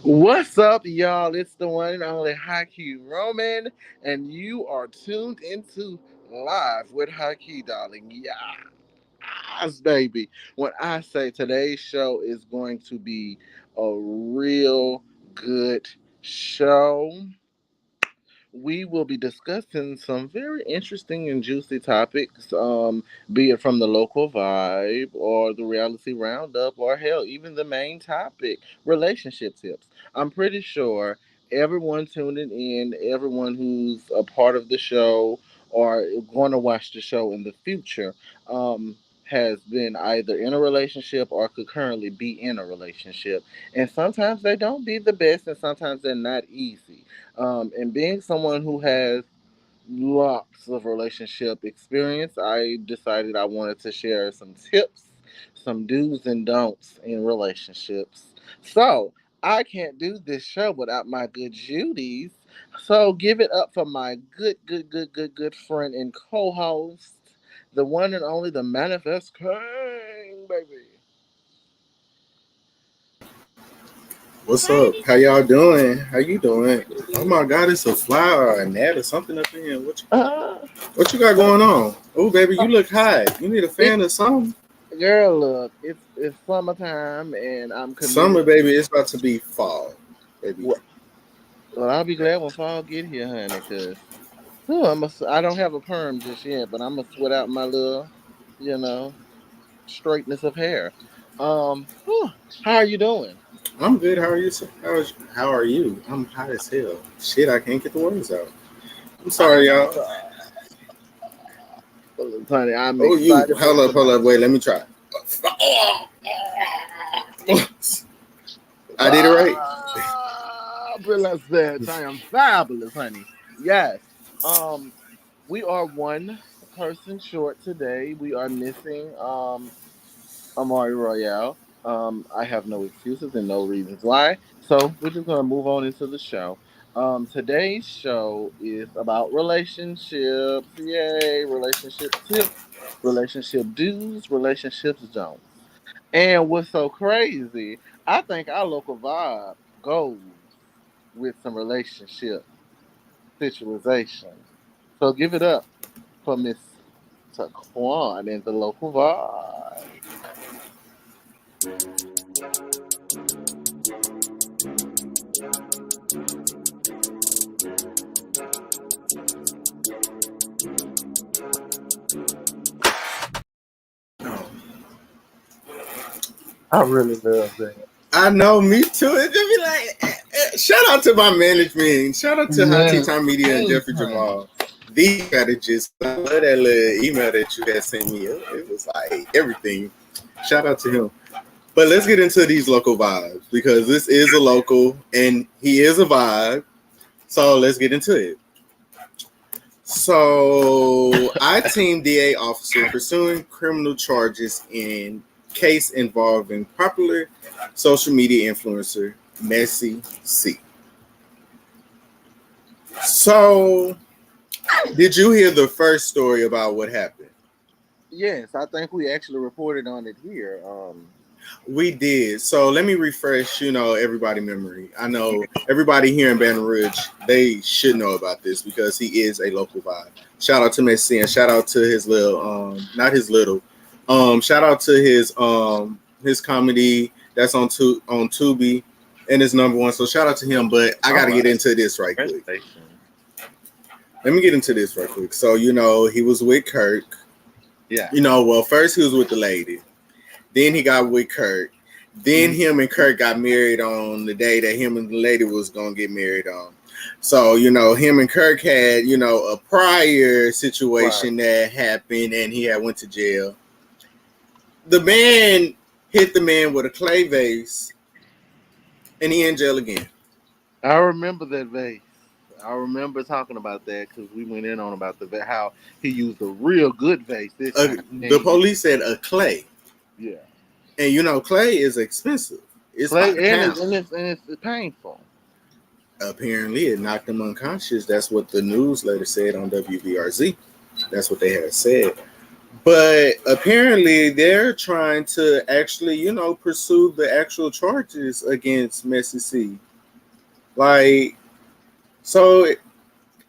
What's up, y'all? It's the one and only Hy'ki Roman, and you are tuned into Live with Hy'ki, darling. Yes, baby. When I say today's show is going to be a real good show, we will be discussing some very interesting and juicy topics, be it from the local vibe or the reality roundup, or hell, even the main topic, relationship tips. I'm pretty sure everyone tuning in, everyone who's a part of the show or going to watch the show in the future, has been either in a relationship or could currently be in a relationship. And sometimes they don't be the best, and sometimes they're not easy. And being someone who has lots of relationship experience, I decided I wanted to share some tips, some do's and don'ts in relationships. So I can't do this show without my good Judies. So give it up for my good friend and co-host, the one and only the Manifest King, baby. What's up? How y'all doing? How you doing? Oh my God, it's a fly or a gnat or something up in here. Uh, What you got going on? Oh baby, uh, you look hot. You need a it, fan or something? girl, look, it's summertime and I'm Summer, committed. baby, it's about to be fall, baby. Well, well, I'll be glad when fall get here, honey, cause I don't have a perm just yet, but I'm gonna sweat out my little, you know, straightness of hair. Whew, how are you doing? I'm good. How are you? How are you? I'm hot as hell. Shit, I can't get the words out. I'm sorry, I'm y'all. honey, I'm Oh, you. excited for Hold up. tonight. Wait, let me try. I did it right. Fabulous. I am fabulous, honey. Yes. Um, we are one person short today. We are missing Amari Royale. I have no excuses and no reasons why. So we're just gonna move on into the show. Today's show is about relationships. Yay, relationship tips, relationship do's, relationships don'ts. And what's so crazy, I think our local vibe goes with some relationship situations. So give it up for Miss Taquan and the local vibe. Oh, I really love that. I know, me too. It just be like, shout out to my management. Shout out to High Tea Man, Time Media and Jeffrey honey. Jamal, the strategist. I love that little email that you had sent me. It was like everything. Shout out to him. But let's get into these local vibes because this is a local and he is a vibe. So let's get into it. So, I team DA officer pursuing criminal charges in case involving popular social media influencer Messi C. So, did you hear the first story about what happened? Yes, I think we actually reported on it here. We did. So let me refresh, everybody memory. I know everybody here in Baton Rouge, they should know about this because he is a local vibe. Shout out to Messi and shout out to his little, not his little, shout out to his comedy that's on Tubi and his number one. So shout out to him. But I All got to get right. into this right quick. Congratulations. Let me get into this right quick. So he was with Kirk. Yeah. Well, first he was with the lady. Then he got with Kurt. Then Mhm. him and Kurt got married on the day that him and the lady was gonna get married on. So, him and Kirk had, a prior Right. situation that happened and he had went to jail. The man hit the man with a clay vase and he in jail again. I remember that vase. I remember talking about that because we went in on about how he used a real good vase this time. He The ain't use, police said a clay. yeah. And clay is expensive. It's by the Clay and pound. it's painful. Apparently it knocked him unconscious. That's what the newsletter said on WBRZ. That's what they had said. But apparently, they're trying to actually, pursue the actual charges against Messi C. Like, so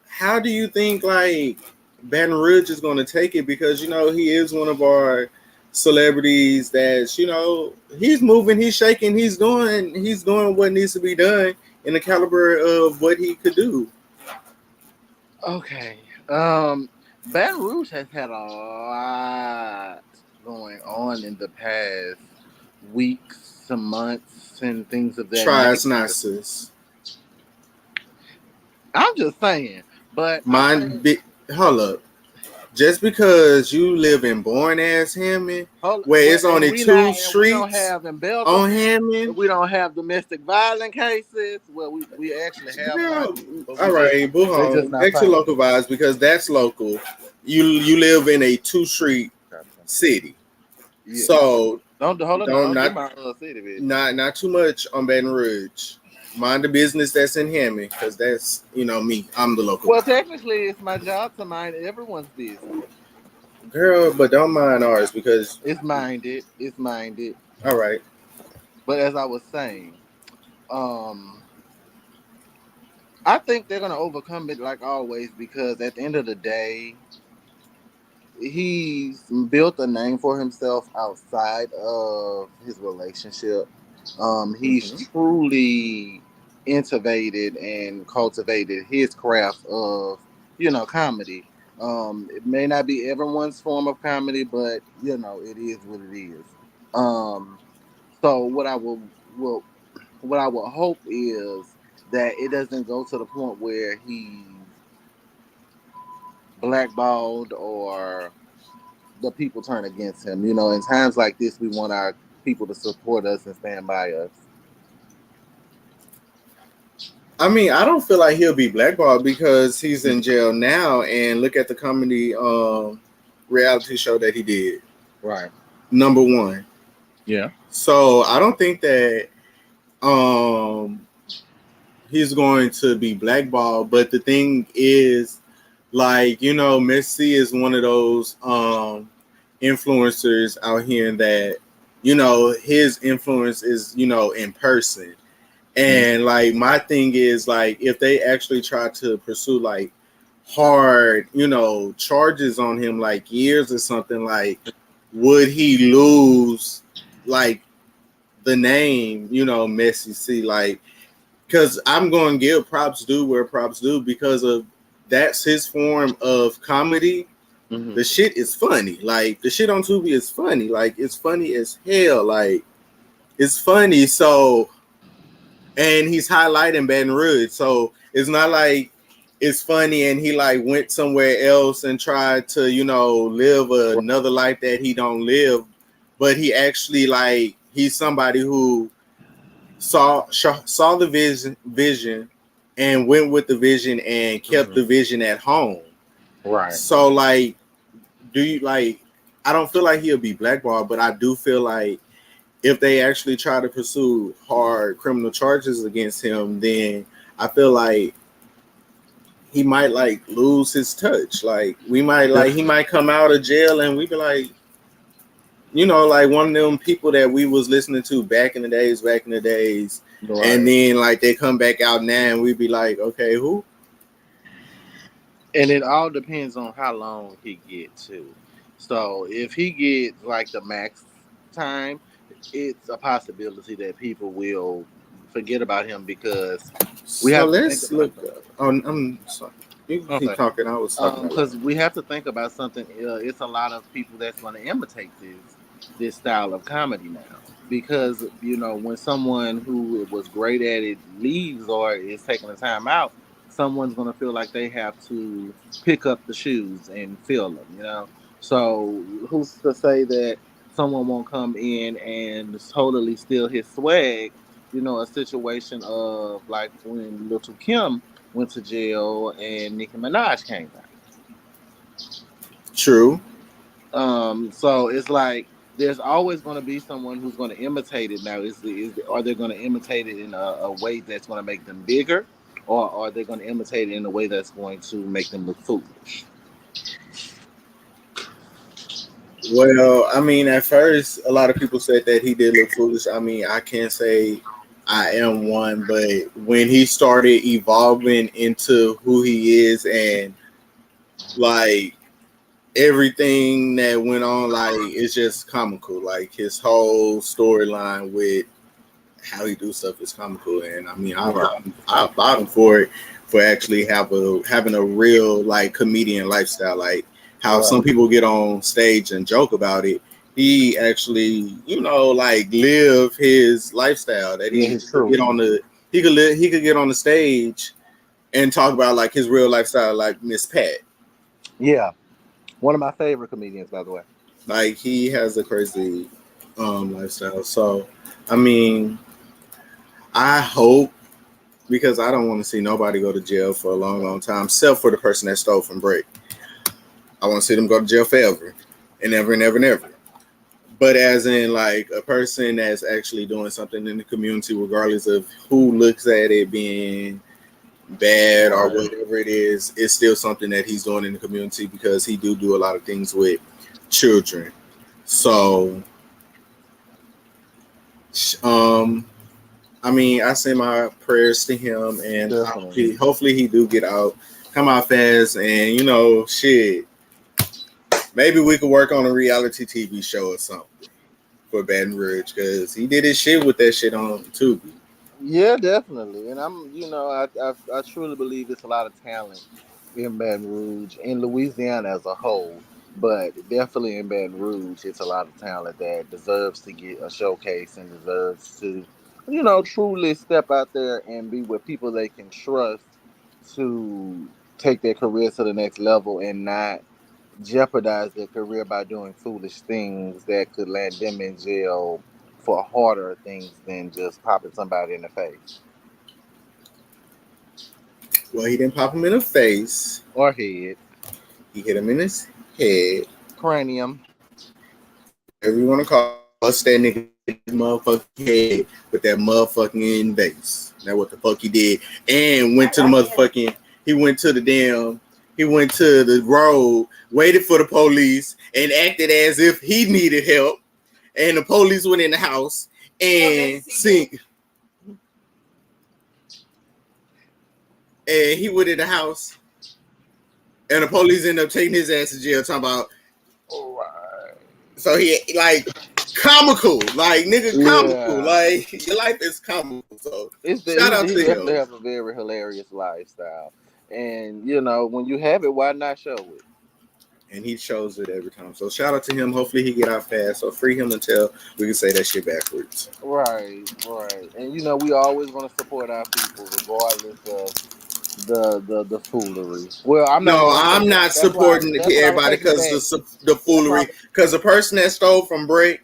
how do you think like Baton Rouge is going to take it? Because he is one of our celebrities. That's he's moving, he's shaking, he's doing what needs to be done in the caliber of what he could do. Okay. Baton Rouge has had a lot going on in the past weeks, some months, and things of that Tries not nature. sis. I'm just saying, but I Mine, think hold up. Just because you live in born ass Hammond, hold where well, it's only two and we don't streets have on embezzlement, Hammond, we don't have domestic violence cases. Well, we actually have one, girl. but All right, boo they just home. not Back to filing local it. vibes because that's local. You live in a two street city, Yeah, so don't hold on, don't don't do not my city business. not too much on Baton Rouge. Mind the business that's in Hammond, because that's me. I'm the local Well, vibe. technically, it's my job to mind everyone's business. Girl, but don't mind ours because It's minded. It's minded. all right. But as I was saying, um, I think they're gonna overcome it like always because at the end of the day, he's built a name for himself outside of his relationship. He's Mm-hmm. truly innovated and cultivated his craft of comedy. It may not be everyone's form of comedy, but it is what it is. Um, so what I will hope is that it doesn't go to the point where he's blackballed or the people turn against him. In times like this, we want our people to support us and stand by us. I mean, I don't feel like he'll be blackballed because he's in jail now, and look at the comedy reality show that he did. Right. Number one. Yeah. So I don't think that um he's going to be blackballed. But the thing is, like, Messi is one of those influencers out here that, his influence is, in person. Mm-hmm. And like my thing is like if they actually try to pursue like hard, charges on him like years or something, like would he lose like the name, Messi C like because I'm going to give props due where props due because of that's his form of comedy. Mm-hmm. The shit is funny. Like the shit on Tubi is funny. Like it's funny as hell. Like it's funny. So and he's highlighting Baton Rouge. So it's not like it's funny and he like went somewhere else and tried to, live Right. another life that he don't live. But he actually like he's somebody who saw the vision and went with the vision and kept Mm-hmm. the vision at home. Right. So like, do you like? I don't feel like he'll be blackballed, but I do feel like if they actually try to pursue hard criminal charges against him, then I feel like he might like lose his touch. Like we might like he might come out of jail and we be like, like one of them people that we was listening to back in the days, and Right. then like they come back out now and we be like, okay, who? And it all depends on how long he gets to. So if he gets like the max time, it's a possibility that people will forget about him because we So have to think let's about look. something. I'm sorry. You can keep Okay. talking. I was talking a lot. Because we have to think about something. It's a lot of people that's going to imitate this style of comedy now. Because when someone who was great at it leaves or is taking the time out, someone's going to feel like they have to pick up the shoes and fill them. So who's to say that someone won't come in and totally steal his swag? A situation of like when Little Kim went to jail and Nicki Minaj came out. True. So it's like there's always going to be someone who's going to imitate it. Now, are they going to imitate it in a way that's going to make them bigger, or are they going to imitate it in a way that's going to make them look foolish? Well, I mean, at first, a lot of people said that he did look foolish. I mean, I can't say I am one, but when he started evolving into who he is and like everything that went on, like it's just comical. Like his whole storyline with how he do stuff is comical, and I mean, I applaud him for it for actually having a real like comedian lifestyle. Like how some Right. people get on stage and joke about it. He actually, like live his lifestyle that Yeah, he he's could true. get on the he could get on the stage and talk about like his real lifestyle, like Miss Pat. Yeah, one of my favorite comedians, by the way. Like he has a crazy lifestyle. So I mean, I hope because I don't want to see nobody go to jail for a long, long time, except for the person that stole from Break. I want to see them go to jail forever and never and ever and ever. But as in like a person that's actually doing something in the community, regardless of who looks at it being bad or Right. whatever it is, it's still something that he's doing in the community because he do a lot of things with children. So, um, I mean, I send my prayers to him, and Definitely. hopefully he do get out, come out fast, and shit. Maybe we could work on a reality TV show or something for Baton Rouge because he did his shit with that shit on Tubi. Yeah, definitely. And I truly believe it's a lot of talent in Baton Rouge, in Louisiana as a whole, but definitely in Baton Rouge, it's a lot of talent that deserves to get a showcase and deserves to, truly step out there and be with people they can trust to take their career to the next level and not jeopardize their career by doing foolish things that could land them in jail for harder things than just popping somebody in the face Well, he didn't pop him in the face. or head, He hit him in his head, cranium. whatever you want to call it. Bust that nigga in his motherfucking head with that motherfucking base. That's what the fuck he did. And went to the motherfucking, he went to the damn, he went to the road, waited for the police, and acted as if he needed help. And the police went in the house and sing. And he went in the house, and the police ended up taking his ass to jail. Talking about, All right. so he like comical, like nigga comical, Yeah. like your life is comical. So shout out He to definitely him, have a very hilarious lifestyle. And when you have it, why not show it? and he shows it every time. So shout out to him. Hopefully he get out fast. So free him until we can say that shit backwards. Right, right. And we always want to support our people regardless of the foolery. Well, I'm not No, even gonna say I'm that. not supporting That's what I was everybody taking because back. the That's why. foolery. Because the person that stole from Break,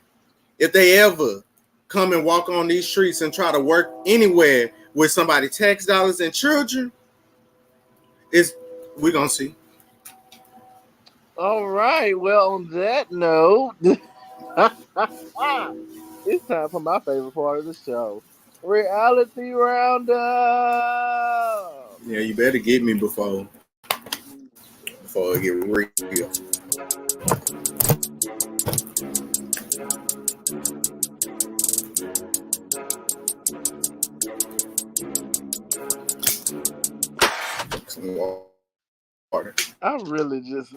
if they ever come and walk on these streets and try to work anywhere with somebody tax dollars and children, is we gonna see. All right. Well, on that note, it's time for my favorite part of the show, reality roundup. Yeah, you better get me before it get real. Some water. I really just,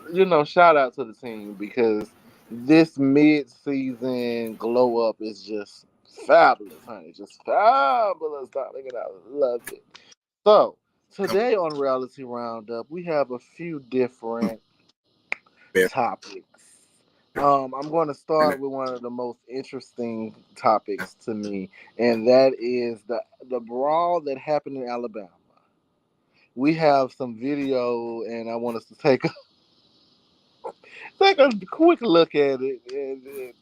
shout out to the team because this mid-season glow up is just fabulous, honey. Just fabulous, darling, and I love it. So today on Reality Roundup, we have a few different topics. I'm going to start with one of the most interesting topics to me, and that is the brawl that happened in Alabama. We have some video, and I want us to take a quick look at it. And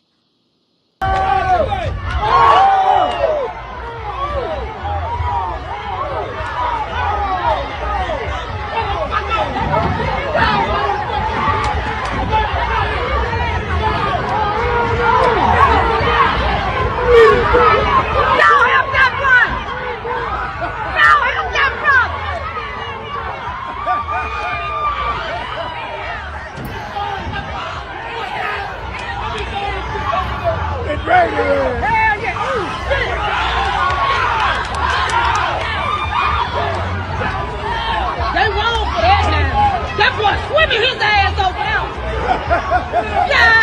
Give me his ass over there. God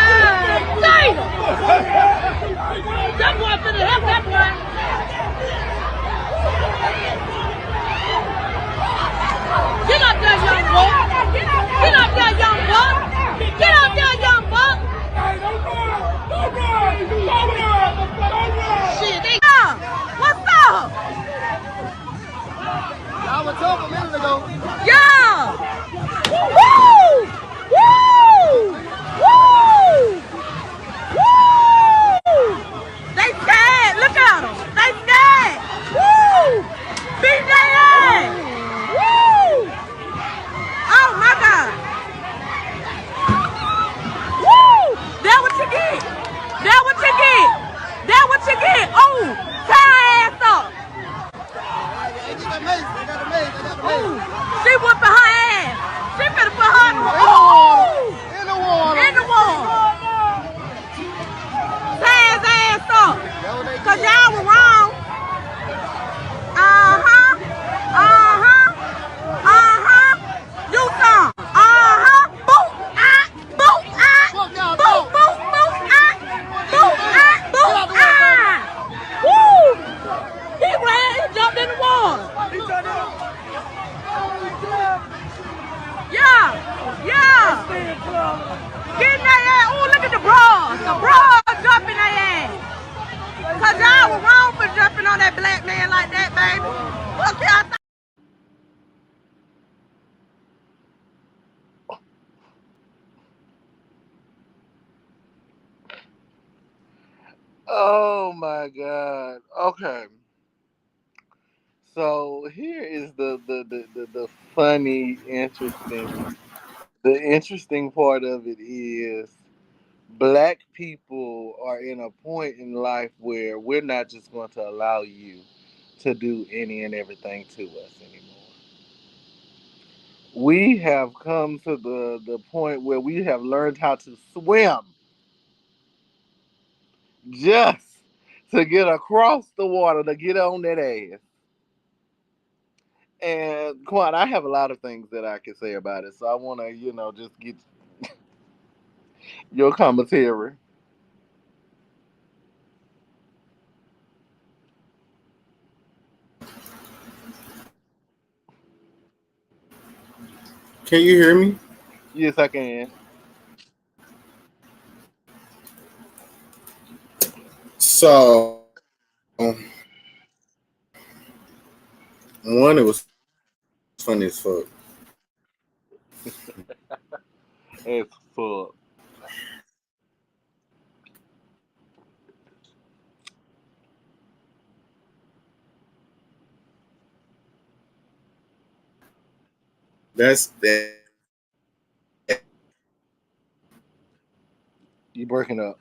damn. That boy finna help that boy. Get up there, young buck. Get up there, young buck. Get up there, young buck. Shit, they what's up? Y'all were tough a minute ago. Yeah. Woo! Woo! Woo! Woo! They scared. Look at them. They scared. Woo! Beat their ass. Woo! Oh my God. Woo! That what you get. That what you get. That what you get. Oh, tie her ass up. Ooh, she whooping her ass. She finna put her in the water. In the water. In the water. Tie his ass up. Cause y'all were wrong. Uh-huh. Uh-huh. Uh-huh. Do some. Uh-huh. Boop. Ah. Boop. Ah. Boop. Boop. Boop. Ah. Boop. Ah. Boop. Ah. Woo. He ran. He jumped in the water. Yeah. Yeah. Get in their ass. Oh, look at the bras. The bras jumping their ass. Cause y'all were wrong for jumping on that black man like that, baby. Look y'all. Oh my God. Okay. So here is the funny, interesting part of it is black people are in a point in life where we're not just going to allow you to do any and everything to us anymore. We have come to the point where we have learned how to swim just to get across the water to get on that ass. And Quan, I have a lot of things that I can say about it, so I want to, just get your commentary. Can you hear me? Yes, I can. So, one, it was funny as fuck. As fuck. That's that. You breaking up.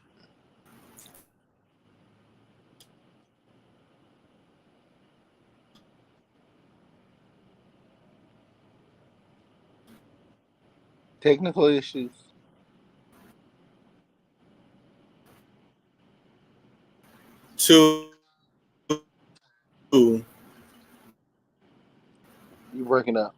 Technical issues. Two, You breaking up.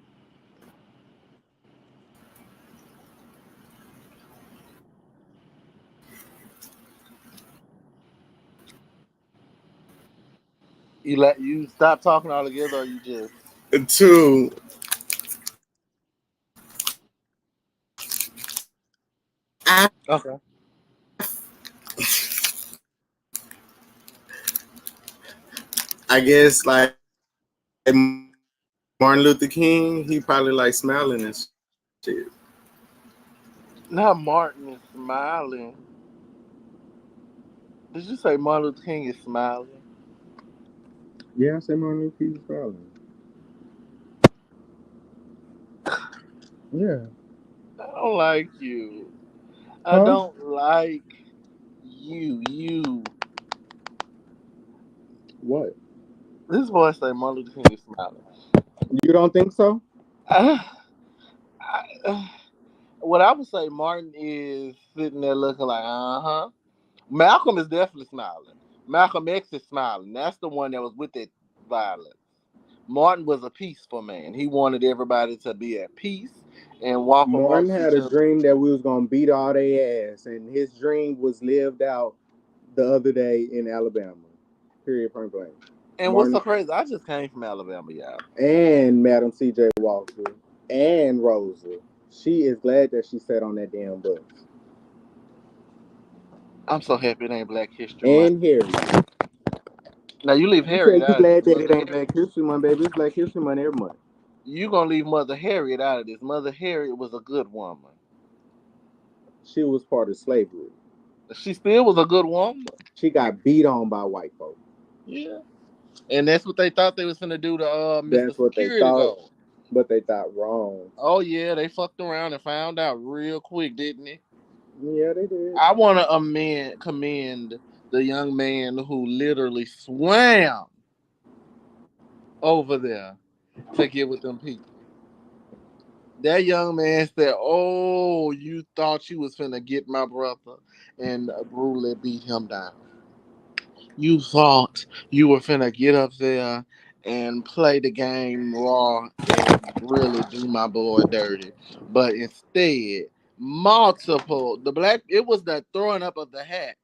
You stop talking altogether, or you just two. I, okay. I guess like Martin Luther King, he probably like smiling and shit. Now Martin is smiling. Did you say Martin Luther King is smiling? Yeah, I said Martin Luther King smiling. Yeah. I don't like you. I Huh? don't like you. You. What? This boy say Martin Luther King is smiling. You don't think so? I, I, what I would say, Martin is sitting there looking like, uh huh. Malcolm is definitely smiling. Malcolm X is smiling. That's the one that was with that violence. Martin was a peaceful man. He wanted everybody to be at peace and walk Martin amongst had each a other. dream that we was gonna beat all their ass, and his dream was lived out the other day in Alabama. Period. Point blank. And what's so Martin crazy? I just came from Alabama, y'all. and Madam C.J. Walker and Rosa. She is glad that she sat on that damn bus. I'm so happy it ain't Black History Month. And Harriet. Now you leave You say Harriet you out of this. glad that it Mother ain't Harriet, Black History Month, baby. It's Black History Month every month. you gonna leave Mother Harriet out of this. Mother Harriet was a good woman. She was part of slavery. She still was a good woman. She got beat on by white folk. Yeah. And that's what they thought they was gonna do to Mr. That's what they Security thought, Guard. but they thought wrong. Oh yeah, they fucked around and found out real quick, didn't they? Yeah, they did. I want to commend the young man who literally swam over there to get with them people. That young man said, "Oh, you thought you was finna get my brother," and brutally beat him down. You thought you were finna get up there and play the game raw and really do my boy dirty, but instead, multiple the black it was the throwing up of the hat,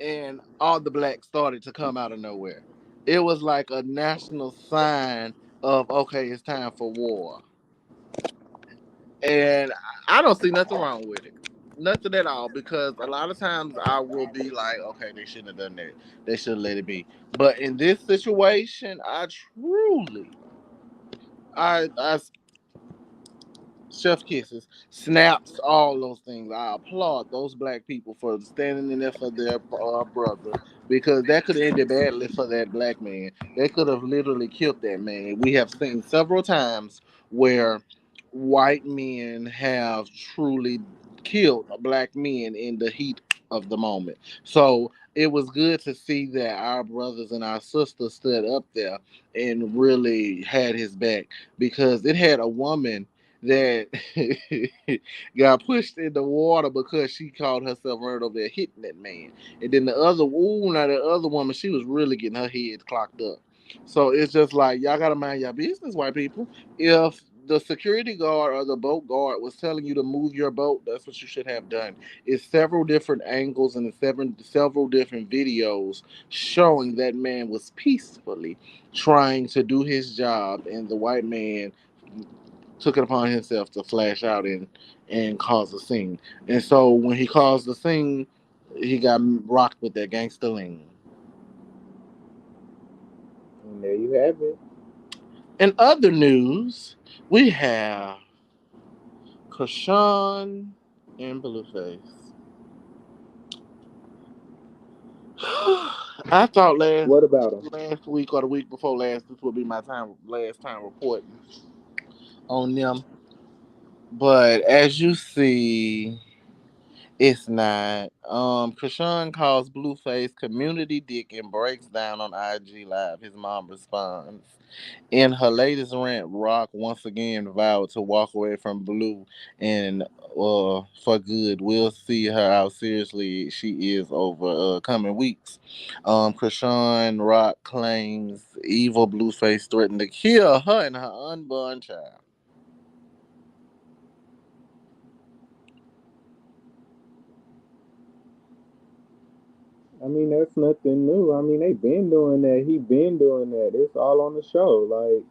and all the blacks started to come out of nowhere. It was like a national sign of okay, it's time for war. And I don't see nothing wrong with it. Nothing at all, because a lot of times I will be like, okay, they shouldn't have done that. They should let it be. But in this situation, I truly, I chef kisses, snaps, all those things. I applaud those black people for standing in there for their brother, because that could have ended badly for that black man. They could have literally killed that man. We have seen several times where white men have truly killed black men in the heat of the moment. So it was good to see that our brothers and our sisters stood up there and really had his back, because it had a woman that got pushed in the water because she called herself right over there hitting that man. And then now the other woman, she was really getting her head clocked up. So it's just like, y'all gotta mind your business, white people. If the security guard or the boat guard was telling you to move your boat, that's what you should have done. It's several different angles and several different videos showing that man was peacefully trying to do his job, and the white man took it upon himself to flash out and cause a scene. And so when he caused the scene, he got rocked with that gangster lean. And there you have it. In other news, we have Kashawn and Blueface. I thought What about them? last week or the week before last, this would be my last time reporting on them. But as you see, it's not. Krishan calls Blueface community dick and breaks down on IG Live. His mom responds. In her latest rant, Rock once again vowed to walk away from Blue and for good. We'll see her how seriously she is over coming weeks. Krishan Rock claims evil Blueface threatened to kill her and her unborn child. I mean, that's nothing new. I mean, they been doing that. He been doing that. It's all on the show. Like,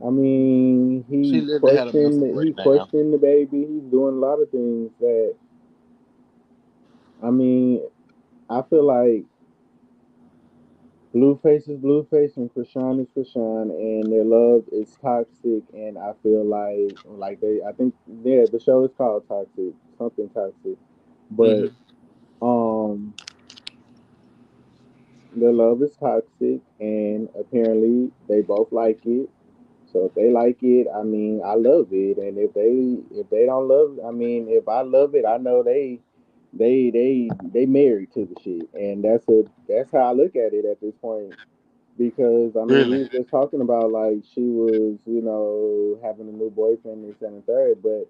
I mean, She literally had a mental he breakdown. questioned the baby. He's doing a lot of things that, I mean, I feel like Blueface is Blueface and Krishan is Krishan, and their love is toxic. And I feel I think, yeah, the show is called Toxic, something toxic. But Hmm. um, their love is toxic, and apparently they both like it. So if they like it, I mean, I love it. And if they don't love, I mean, if I love it, I know they married to the shit, and that's how I look at it at this point. Because I mean, we Really? was just talking about like she was, having a new boyfriend and this and the third, but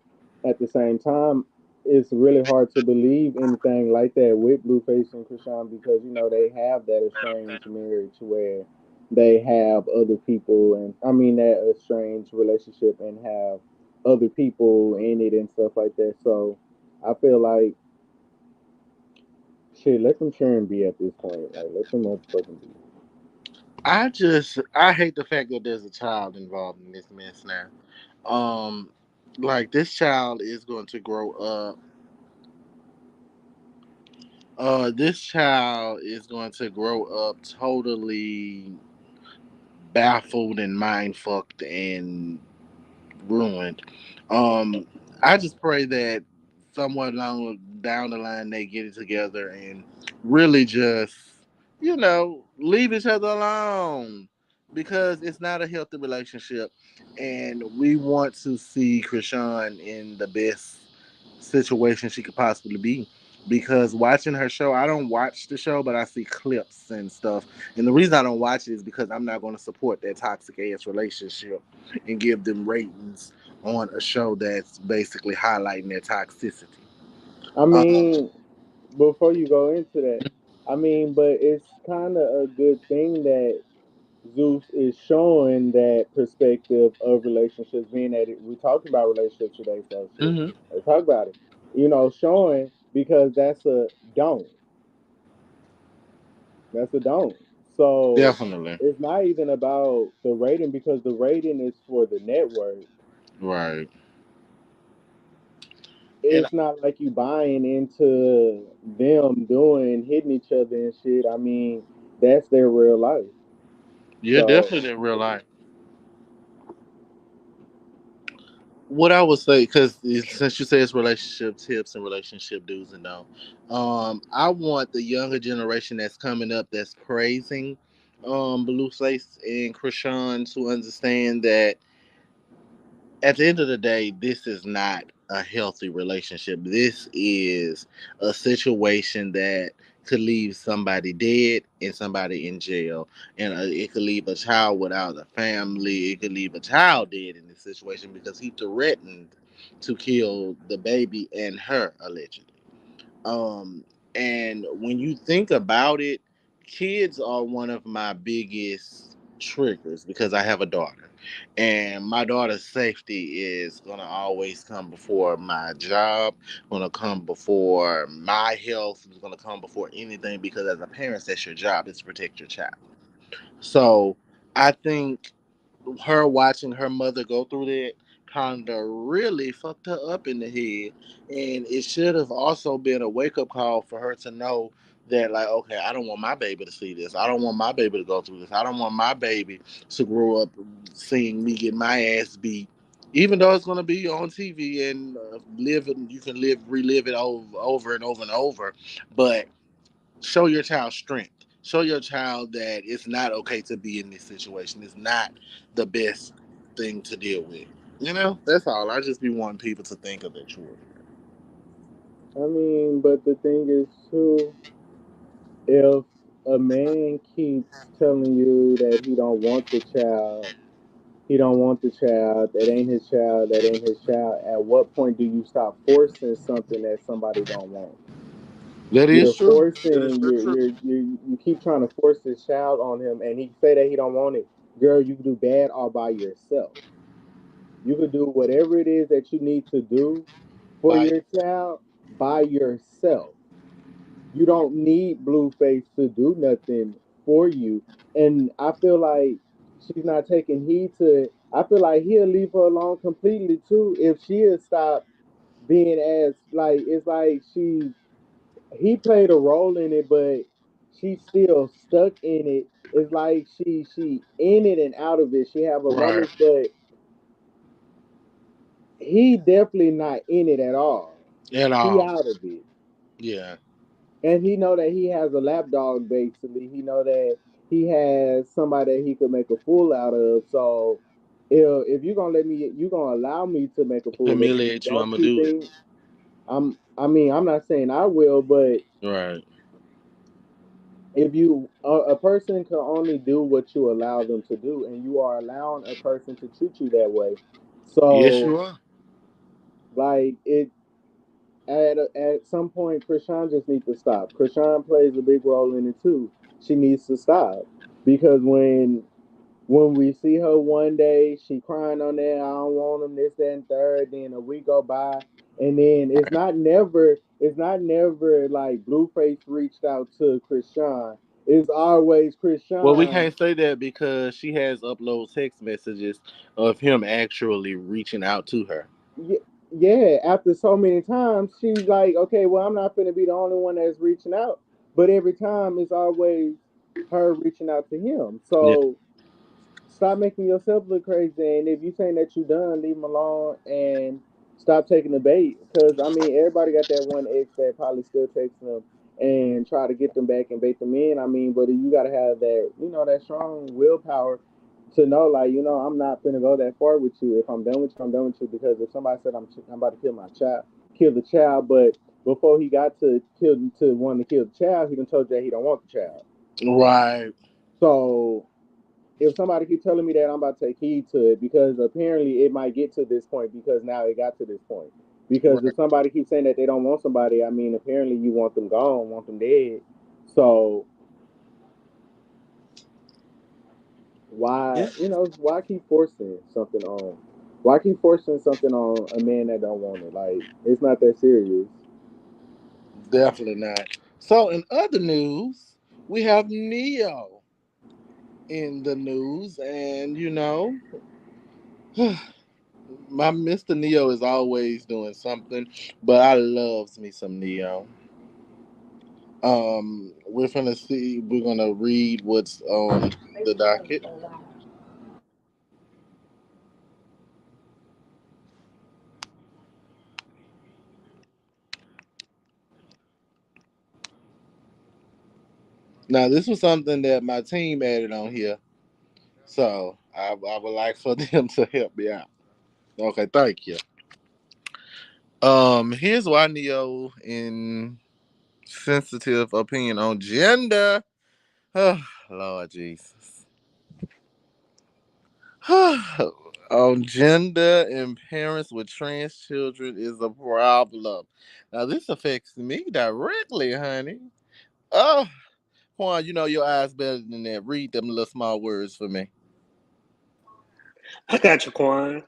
at the same time, it's really hard to believe anything like that with Blueface and Krishan, because they have that estranged marriage where they have other people, and I mean that estranged relationship, and have other people in it and stuff like that. So I feel like shit, let them churn be at this point. Like let them motherfucking be. I hate the fact that there's a child involved in this mess now. Um, like this child is going to grow up. This child is going to grow up totally baffled and mind fucked and ruined. Um, I just pray that somewhere along down the line they get it together and really just, leave each other alone because it's not a healthy relationship, and we want to see Krishan in the best situation she could possibly be. Because watching her show, I don't watch the show, but I see clips and stuff. And the reason I don't watch it is because I'm not going to support that toxic ass relationship and give them ratings on a show that's basically highlighting their toxicity. I Uh, mean, before you go into that, I mean, but it's kind of a good thing that Zeus is showing that perspective of relationships, being that we're talking about relationships today, so shit, hmm let's talk about it. Showing because that's a don't. That's a don't. So Definitely. it's not even about the rating because the rating is for the network. Right. And It's not like you buying into them doing hitting each other and shit. I mean, that's their real life. yeah, So definitely in real life. What I would say, because since you say it's relationship tips and relationship do's and don't, I want the younger generation that's coming up that's praising Blueface and Krishan to understand that at the end of the day, this is not a healthy relationship. This is a situation that could leave somebody dead and somebody in jail, and it could leave a child without a family. It could leave a child dead in this situation because he threatened to kill the baby and her allegedly. Um, and when you think about it, kids are one of my biggest triggers because I have a daughter, and my daughter's safety is gonna always come before my job, gonna come before my health, is gonna come before anything because as a parent, that's your job is to protect your child. So I think her watching her mother go through that kind of really fucked her up in the head, and it should have also been a wake up call for her to know that, like, okay, I don't want my baby to see this. I don't want my baby to go through this. I don't want my baby to grow up seeing me get my ass beat. Even though it's going to be on TV and you can relive it over and over and over, but show your child strength. Show your child that it's not okay to be in this situation. It's not the best thing to deal with. That's all. I just be wanting people to think of their children. I mean, but the thing is too, if a man keeps telling you that he don't want the child, he don't want the child, that ain't his child, that ain't his child, at what point do you stop forcing something that somebody don't want? That is You're true. That is forcing very true. you keep trying to force this child on him and he say that he don't want it. Girl, you can do bad all by yourself. You could do whatever it is that you need to do for Bye. your child by yourself. You don't need Blueface to do nothing for you. And I feel like she's not taking heed to it. I feel like he'll leave her alone completely too if she'll stop being as like it's like she's he played a role in it, but she's still stuck in it. It's like she in it and out of it. She have her Right. moments, but he definitely not in it at all. At He all. out of it. Yeah. And he know that he has a lapdog basically. He know that he has somebody that he could make a fool out of. So if you're gonna let me you're gonna allow me to make a fool of you, Humiliate you. don't I'm gonna you do it. think I mean I'm not saying I will, but Right. if you a person can only do what you allow them to do and you are allowing a person to treat you that way. Yes, So you are. like it at some point, Krishan just needs to stop. Krishan plays a big role in it too. She needs to stop because when when we see her one day, she crying on there, I don't want him, this, that, and third. Then a week go by, and then it's not never like Blueface reached out to Krishan. It's always Well, we Krishan. can't say that because she has upload text messages of him actually reaching out to her. Yeah, after so many times, she's like, okay, well, I'm not gonna be the only one that's reaching out, but every time it's always her reaching out to him. Yeah. So stop making yourself look crazy. And if you saying that you done, leave them alone and stop taking the bait. Because I mean, everybody got that one ex that probably still takes them and try to get them back and bait them in. I mean, but you got to have that, that strong willpower to know, like, I'm not gonna go that far with you. If I'm done with you, I'm done with you. Because if somebody said I'm about to kill my child, kill the child, but before he got to wanting to kill the child, he done told you that he don't want the child. Right. So if somebody keep telling me that, I'm about to take heed to it because apparently it might get to this point because now it got to this point. Because if Right. somebody keeps saying that they don't want somebody, I mean, apparently you want them gone, want them dead. So Yeah. why keep forcing something on? Why keep forcing something on a man that don't want it? Like it's not that serious. Definitely not. So, in other news, we have Neo in the news, and my Mr. Neo is always doing something, but I loves me some Neo. We're gonna see. We're gonna read what's on the docket. Now, this was something that my team added on here, so I would like for them to help me out. Okay, thank you. Here's why Neo in sensitive opinion on gender. Oh, Lord Jesus. On gender and parents with trans children is a problem. Now this affects me directly, honey. Oh, Juan, you know your eyes better than that. Read them little small words for me. I got you, Quan.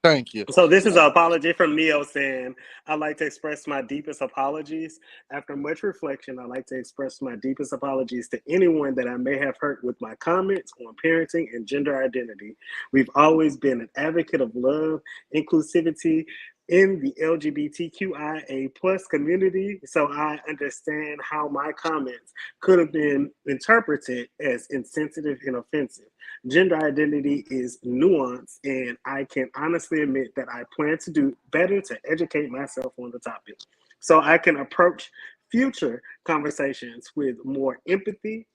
Thank you. So this is an apology from Neo saying, I'd like to express my deepest apologies. After much reflection, I'd like to express my deepest apologies to anyone that I may have hurt with my comments on parenting and gender identity. We've always been an advocate of love, inclusivity in the LGBTQIA plus community, so I understand how my comments could have been interpreted as insensitive and offensive. Gender identity is nuanced, and I can honestly admit that I plan to do better to educate myself on the topic so I can approach future conversations with more empathy.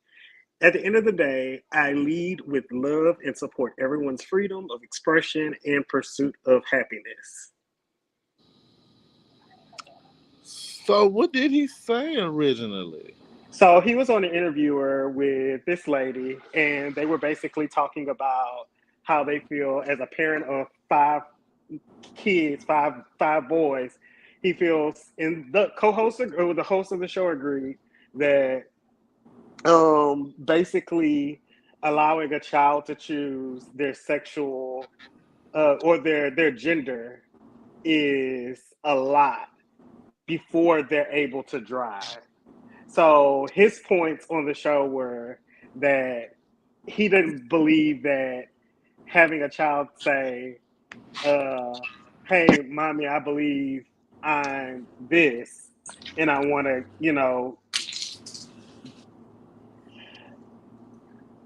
At the end of the day, I lead with love and support everyone's freedom of expression and pursuit of happiness. So what did he say originally? So he was on an interviewer with this lady, and they were basically talking about how they feel as a parent of five kids, five boys. He feels, and the co-host or the host of the show agreed that basically allowing a child to choose their sexual or their gender is a lot before they're able to drive. So his points on the show were that he didn't believe that having a child say, "Hey, mommy, I believe I'm this, and I want to,"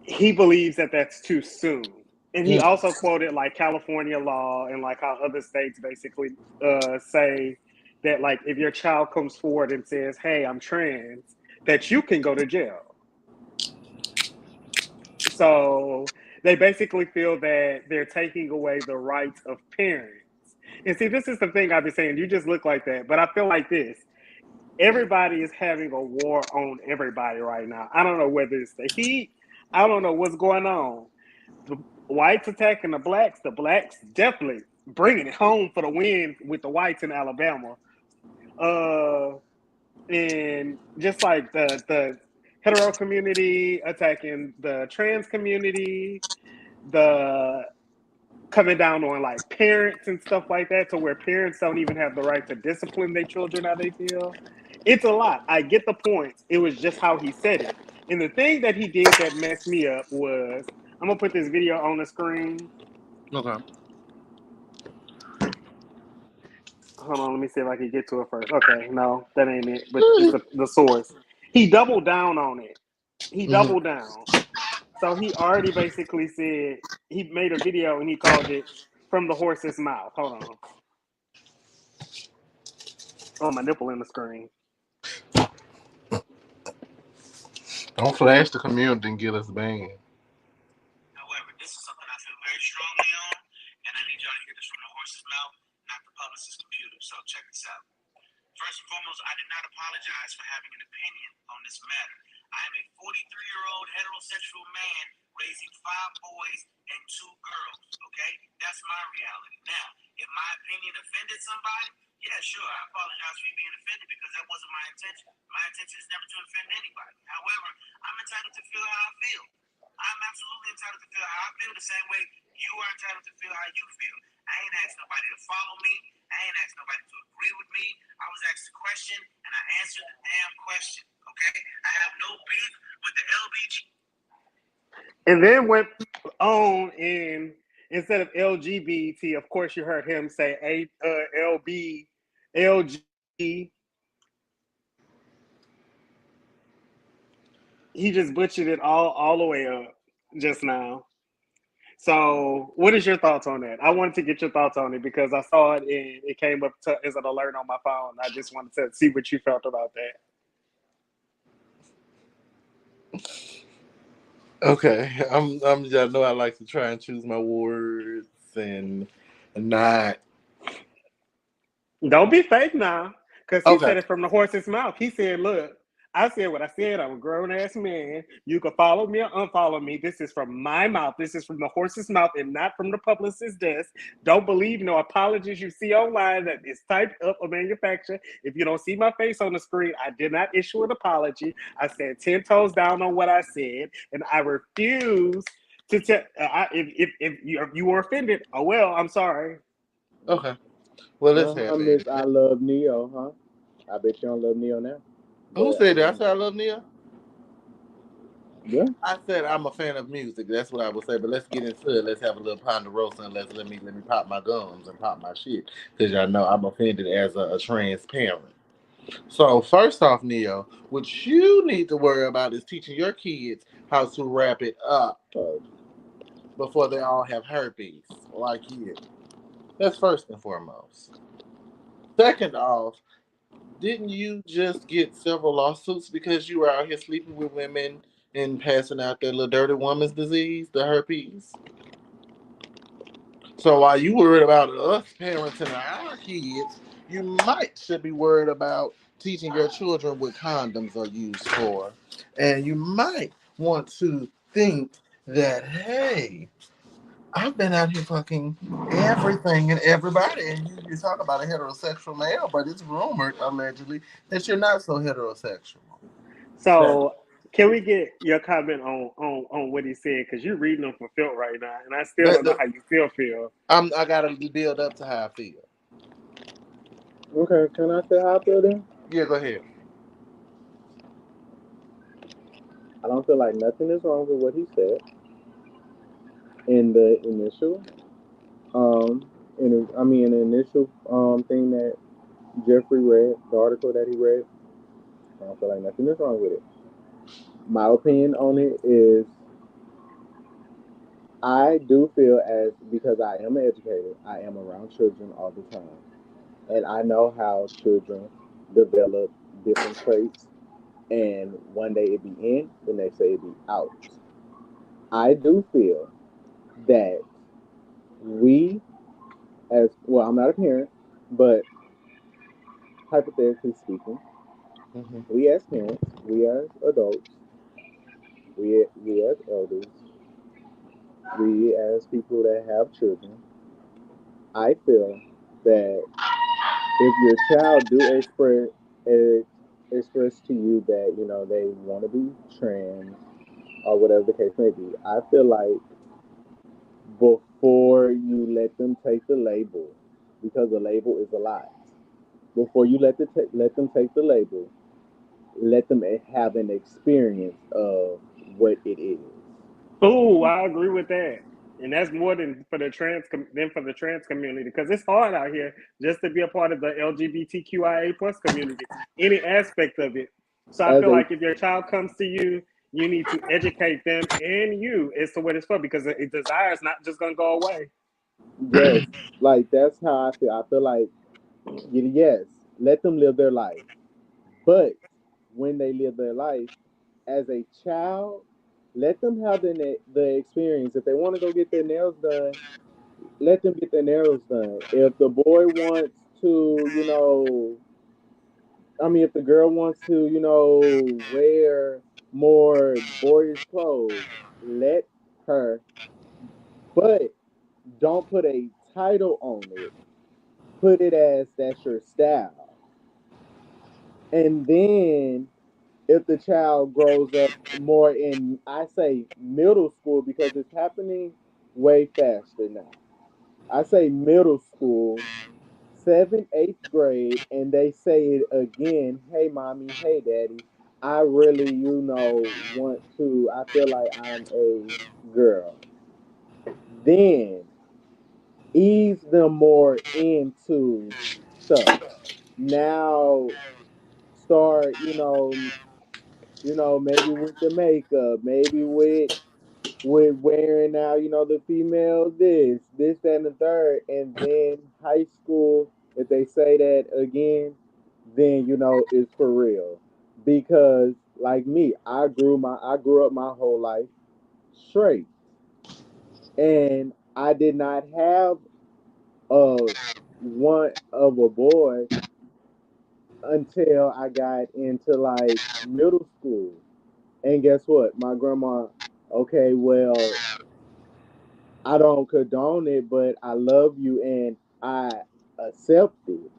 he believes that that's too soon. And he Mm. also quoted like California law and like how other states basically say that like if your child comes forward and says, "Hey, I'm trans," that you can go to jail. So they basically feel that they're taking away the rights of parents. And see, this is the thing I've been saying. You just look like that. But I feel like this. Everybody is having a war on everybody right now. I don't know whether it's the heat. I don't know what's going on. The whites attacking the blacks definitely bringing it home for the win with the whites in Alabama. Uh, and just like the hetero community attacking the trans community, the coming down on like parents and stuff like that, to where parents don't even have the right to discipline their children how they feel. It's a lot. I get the points. It was just how he said it. And the thing that he did that messed me up was, I'm gonna put this video on the screen. Okay. Hold on, let me see if I can get to it first. Okay, no, that ain't it. But it's the source. He doubled down on it. He Hmm. doubled down. So he already basically said, he made a video and he called it "From the Horse's Mouth." Hold on. Oh, my nipple in the screen. Don't flash the community and get us banned. However, this is something I feel very strongly on, and I need y'all to hear this from the horse's mouth, not the publicist's computer. So check this out. First and foremost, I did not apologize for having an opinion on this matter. I am a 43-year-old heterosexual man raising 5 boys and 2 girls. Okay, that's my reality. Now, if my opinion offended somebody, yeah, sure, I apologize for you being offended because that wasn't my intention. My intention is never to offend anybody. However, I'm entitled to feel how I feel. I'm absolutely entitled to feel how I feel the same way you are entitled to feel how you feel. I ain't asked nobody to follow me. I ain't asked nobody to agree with me. I was asked a question and I answered the damn question. Okay? I have no beef with the LBG. And then went on in, instead of LGBT, of course you heard him say LB, LG. He just butchered it all the way up just now. So, what is your thoughts on that? I wanted to get your thoughts on it because I saw it and it came up as an alert on my phone. I just wanted to see what you felt about that. Okay, I know I like to try and choose my words and not. Don't be fake now, because he Okay, said it from the horse's mouth. He said, "Look, I said what I said. I'm a grown ass man. You can follow me or unfollow me. This is from my mouth. This is from the horse's mouth and not from the publicist's desk. Don't believe no apologies you see online that is typed up or manufactured. If you don't see my face on the screen, I did not issue an apology. I said 10 toes down on what I said, and I refuse to tell. If you were offended, oh well, I'm sorry." okay. Well, let's Uh-huh, have at Miss it. I Love Neo, huh? I bet you don't love Neo now. Who But said that? I said I love Nia. yeah. I said I'm a fan of music. That's what I would say. But let's get into it. Let's have a little ponderosa and let me pop my gums and pop my shit because y'all know I'm offended as a transparent. So first off, Neo, what you need to worry about is teaching your kids how to wrap it up Uh, before they all have herpes like you. That's first and foremost. Second off, didn't you just get several lawsuits because you were out here sleeping with women and passing out that little dirty woman's disease, the herpes? So while you worried about us parenting our kids, you might should be worried about teaching your children what condoms are used for. And you might want to think that, hey, I've been out here fucking everything and everybody, and you talk about a heterosexual male, but it's rumored, allegedly, that you're not so heterosexual. That, So, can we get your comment on what he said? Because you're reading them for Phil right now, and I still that, don't know that how you still feel. I gotta build up to how I feel. okay, can I say how I feel then? Yeah, go ahead. I don't feel like nothing is wrong with what he said in the initial in the initial thing that Jeffrey read, the article that he read. I don't feel like nothing is wrong with it. My opinion on it is I do feel as because I am an educator, I am around children all the time. And I know how children develop different traits and one day it be in, the next day it be out. I do feel that we as well, I'm not a parent, but hypothetically speaking, Hmm. we as parents, we as adults, we as elders, we as people that have children, I feel that if your child do eh, express to you that they want to be trans or whatever the case may be, I feel like before you let them take the label, because the label is a lot. Before you let them take the label, let them have an experience of what it is. Oh, I agree with that. And that's more than for the trans community because it's hard out here just to be a part of the LGBTQIA plus community, any aspect of it. So I As feel a like if your child comes to you, you need to educate them and you as to what it's for because desire is not just gonna go away. yes, like that's how I feel. I feel like yes, let them live their life, but when they live their life as a child, let them have the experience. If they want to go get their nails done, let them get their nails done. If the boy wants to, if the girl wants to, wear more boyish clothes, let her, but don't put a title on it. Put it as that's your style. And then if the child grows up more in, I say middle school because it's happening way faster now. I say middle school, seventh, eighth grade, and they say it again. Hey, mommy. Hey, daddy. I really, want to. I feel like I'm a girl. Then ease them more into stuff. Now start, maybe with the makeup, maybe with wearing now, the female this, that, and the third, and then high school, if they say that again, then it's for real. Because like me, I grew up my whole life straight, and I did not have a one of a boy until I got into like middle school. And guess what? My grandma, okay, well, I don't condone it, but I love you and I accept it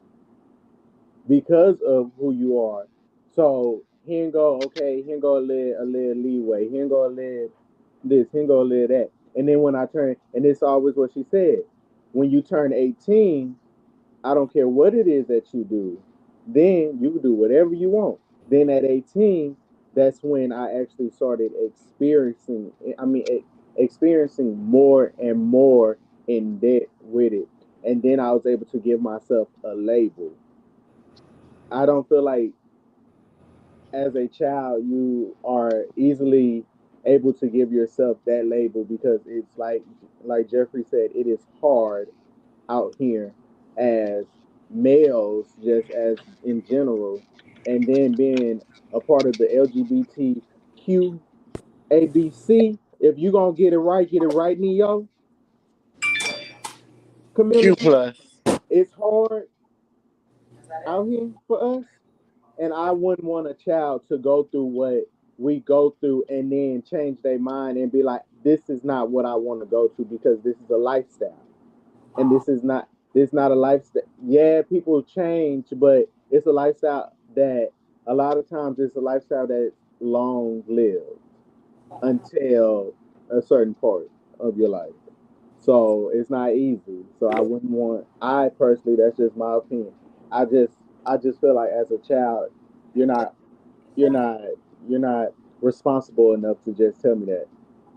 because of who you are. So here and go, okay, here and go a little leeway, here and go a little this, here and go a little that. And then when I turn, and it's always what she said, when you turn 18, I don't care what it is that you do, then you can do whatever you want. Then at 18, that's when I actually started experiencing more and more in depth with it. And then I was able to give myself a label. I don't feel like as a child you are easily able to give yourself that label because it's like Jeffrey said, it is hard out here as males, just as in general, and then being a part of the LGBTQ ABC. If you gonna get it right, Neo Q community. plus. It's hard out here for us, and I wouldn't want a child to go through what we go through and then change their mind and be like, "This is not what I want to go to because this is a lifestyle." And this not a lifestyle. Yeah, people change, but it's a lifestyle that a lot of times it's a lifestyle that's long lived until a certain part of your life. So it's not easy. So I wouldn't want. I personally, that's just my opinion. I just I just feel like as a child, you're not you're not you're not responsible enough to just tell me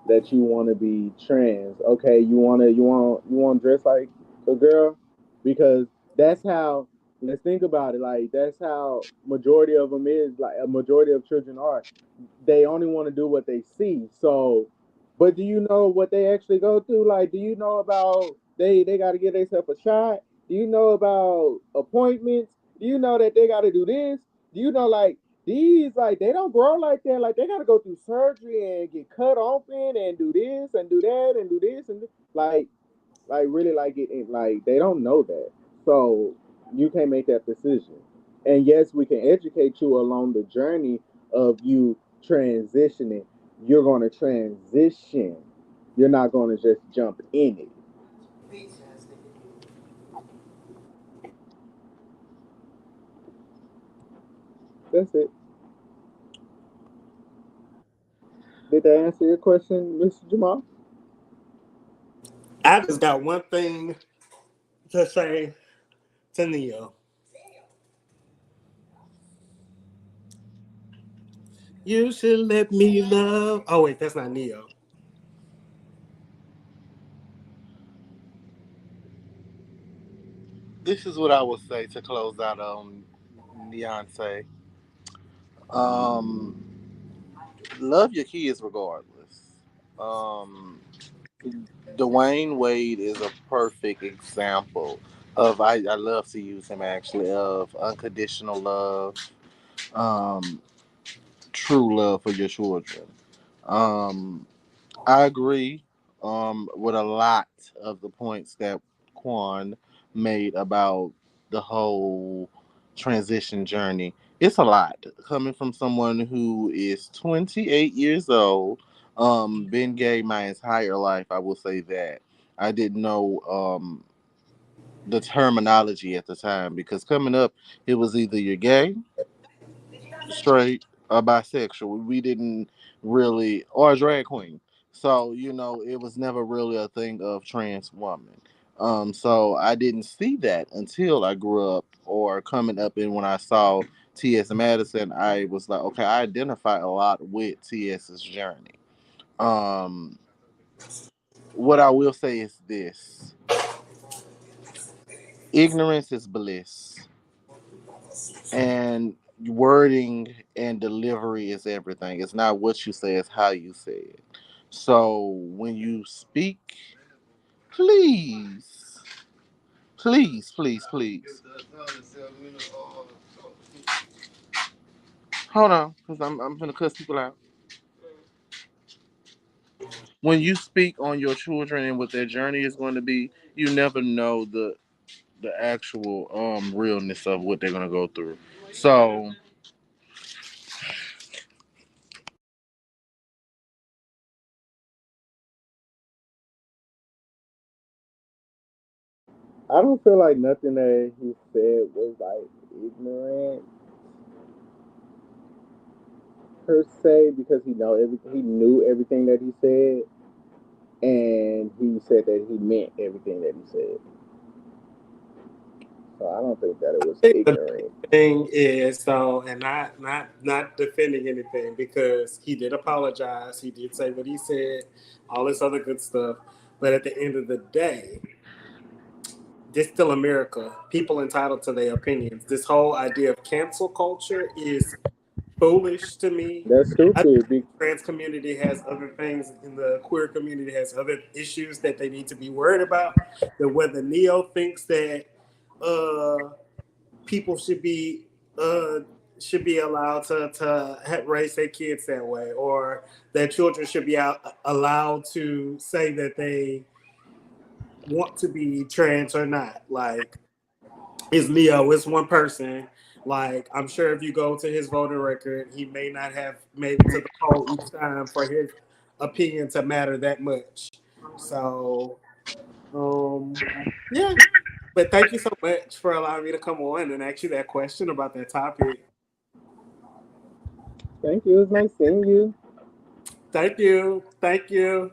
that you want to be trans. Okay, you want to dress like a girl because that's how. Let's think about it. Like that's how majority of them is. Like a majority of children are. They only want to do what they see. So, but do you know what they actually go through? Like, do you know about they got to get themselves a shot? Do you know about appointments? Do you know that they got to do this? Do you know like these like they don't grow like that. Like they gotta go through surgery and get cut open and do this and do that and do this and like really like it like they don't know that. So you can't make that decision. And yes, we can educate you along the journey of you transitioning. You're gonna transition. You're not gonna just jump in it. That's it. Did that answer your question, Mr. Jamal? I just got one thing to say to Neo. You should let me love. Oh wait, that's not Neo. This is what I will say to close out on Beyonce. Um, love your kids regardless. Um, Dwayne Wade is a perfect example of I love to use him actually of unconditional love, um, true love for your children. Um, I agree with a lot of the points that Quan made about the whole transition journey. It's a lot coming from someone who is 28 years old, been gay my entire life. I will say that. I didn't know the terminology at the time because coming up, it was either you're gay, straight, or bisexual. We didn't really, or a drag queen. So, it was never really a thing of trans woman. So I didn't see that until I grew up or coming up. And when I saw T.S. Madison, I was like, okay, I identify a lot with T.S.'s journey. Um, what I will say is this: ignorance is bliss. And wording and delivery is everything. It's not what you say, it's how you say it. So when you speak, please, please, please, please, hold on, because I'm gonna cuss people out. When you speak on your children and what their journey is going to be, you never know the actual realness of what they're gonna go through. So I don't feel like nothing that he said was like ignorant per se because he knew everything that he said and he said that he meant everything that he said. So I don't think that it was I think the ignorant. big thing is so, and not defending anything because he did apologize. He did say what he said, all this other good stuff. But at the end of the day, this still America. People entitled to their opinions. This whole idea of cancel culture is foolish to me. That's I think stupid. the trans community has other things, and the queer community has other issues that they need to be worried about. That whether Neo thinks that uh, people uh, should be allowed to raise their kids that way, or that children should be allowed to say that they want to be trans or not. Like, it's Leo. It's one person. Like, I'm sure if you go to his voter record, he may not have made it to the poll each time for his opinion to matter that much. So, um, yeah. But thank you so much for allowing me to come on and ask you that question about that topic. Thank you. It was nice seeing you. Thank you. Thank you.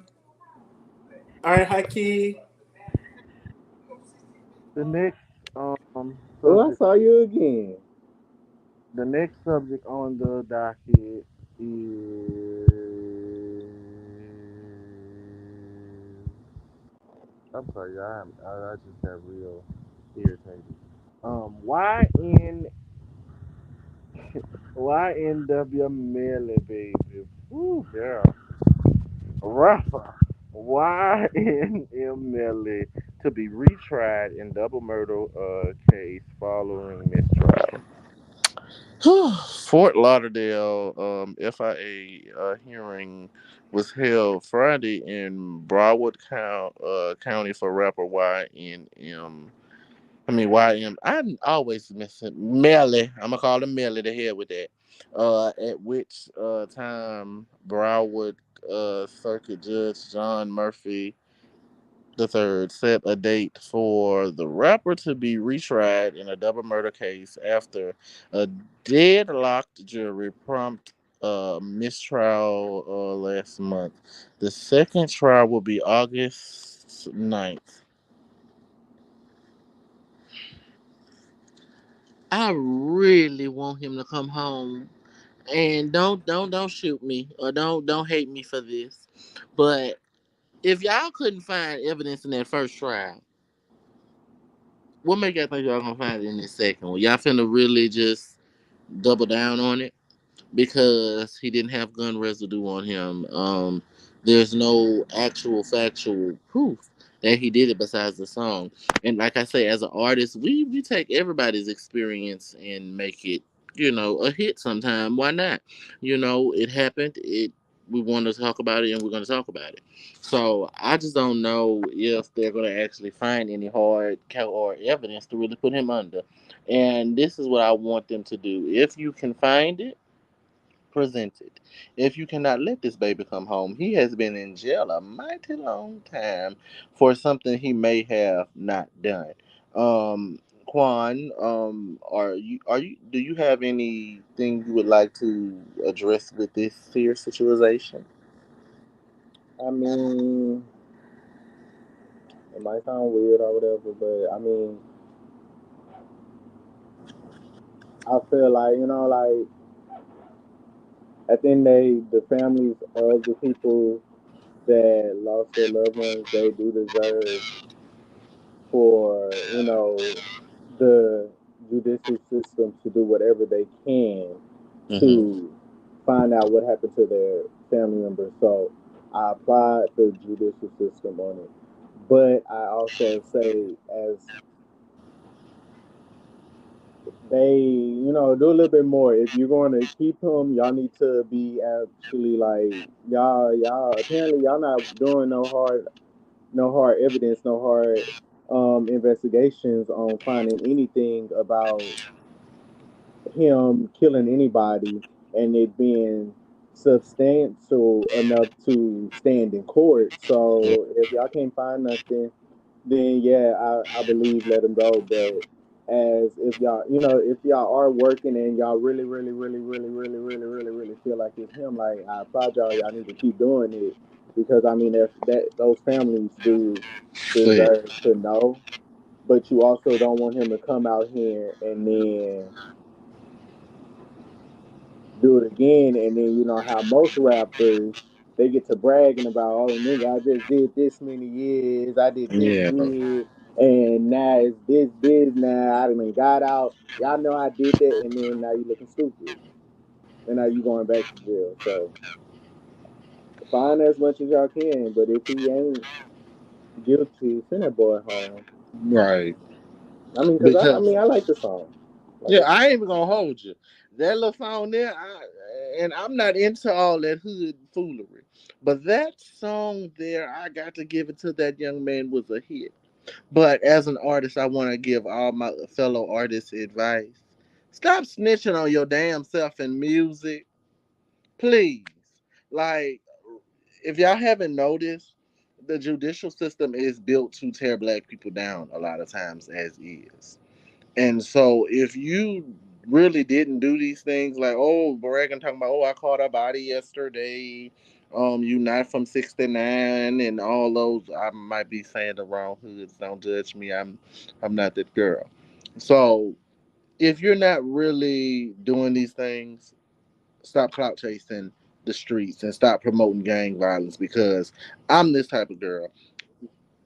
All right, Hy'ki. the next Oh, I subject saw you again. The next subject on the docket is. I'm sorry, I just got real irritated. Why in YNW Melly, baby? Ooh, girl, Rafa. Why in Melly to be retried in double murder case following mistrial? Fort Lauderdale FIA hearing was held Friday in Broward County for rapper YNM. I mean YM. I always miss it. Melly. I'm gonna call him Melly. The hell with that. At which time Broward Circuit Judge John Murphy the third set a date for the rapper to be retried in a double murder case after a deadlocked jury prompt mistrial last month. The second trial will be August ninth. I really want him to come home, and don't shoot me or don't hate me for this, but if y'all couldn't find evidence in that first trial, what make y'all think y'all gonna find it in this second one? Y'all finna really just double down on it? Because he didn't have gun residue on him. There's no actual factual proof that he did it besides the song. And like I say, as an artist, we take everybody's experience and make it, a hit sometime. Why not? It happened. We want to talk about it and we're going to talk about it. So I just don't know if they're going to actually find any hard or evidence to really put him under. And this is what I want them to do. If you can find it, presented. If you cannot let this baby come home, he has been in jail a mighty long time for something he may have not done. Quan, are you do you have anything you would like to address with this here situation? I mean, it might sound weird or whatever, but I mean, I feel like, like at the end of the day, the families of the people that lost their loved ones, they do deserve for, the judicial system to do whatever they can Mm-hmm. to find out what happened to their family members. So I applaud the judicial system on it. But I also say, as they, do a little bit more. If you're going to keep him, y'all need to be actually like y'all. Apparently, y'all not doing no hard evidence, no hard investigations on finding anything about him killing anybody and it being substantial enough to stand in court. Yeah. So if y'all can't find nothing, then yeah, I believe let him go. But as if y'all, if y'all are working and y'all really, really, really, really, really, really, really, really feel like it's him, like I applaud y'all. Y'all need to keep doing it because I mean, if that those families do Yeah. deserve to know, but you also don't want him to come out here and then do it again, and then you know how most rappers they get to bragging about, oh nigga, I just did this many years, I did this Yeah. big, and now it's this big now. I done got out. Y'all know I did that, and then now you looking stupid, and now you going back to jail. So find as much as y'all can, but if he ain't guilty, send that boy home. Right. I mean, cause I Because mean I like the song, like yeah, it's I ain't even gonna hold you. That little song there, and I'm not into all that hood foolery, but that song there, I got to give it to that young man was a hit. But as an artist, I want to give all my fellow artists advice: stop snitching on your damn self in music, please. Like, if y'all haven't noticed, the judicial system is built to tear black people down a lot of times, as is. And so if you really didn't do these things, like, oh, bragging talking about, oh, I caught a body yesterday, you not from 69 and all those, I might be saying the wrong hoods, don't judge me. I'm not that girl. So if you're not really doing these things, stop clout chasing the streets and stop promoting gang violence, because I'm this type of girl.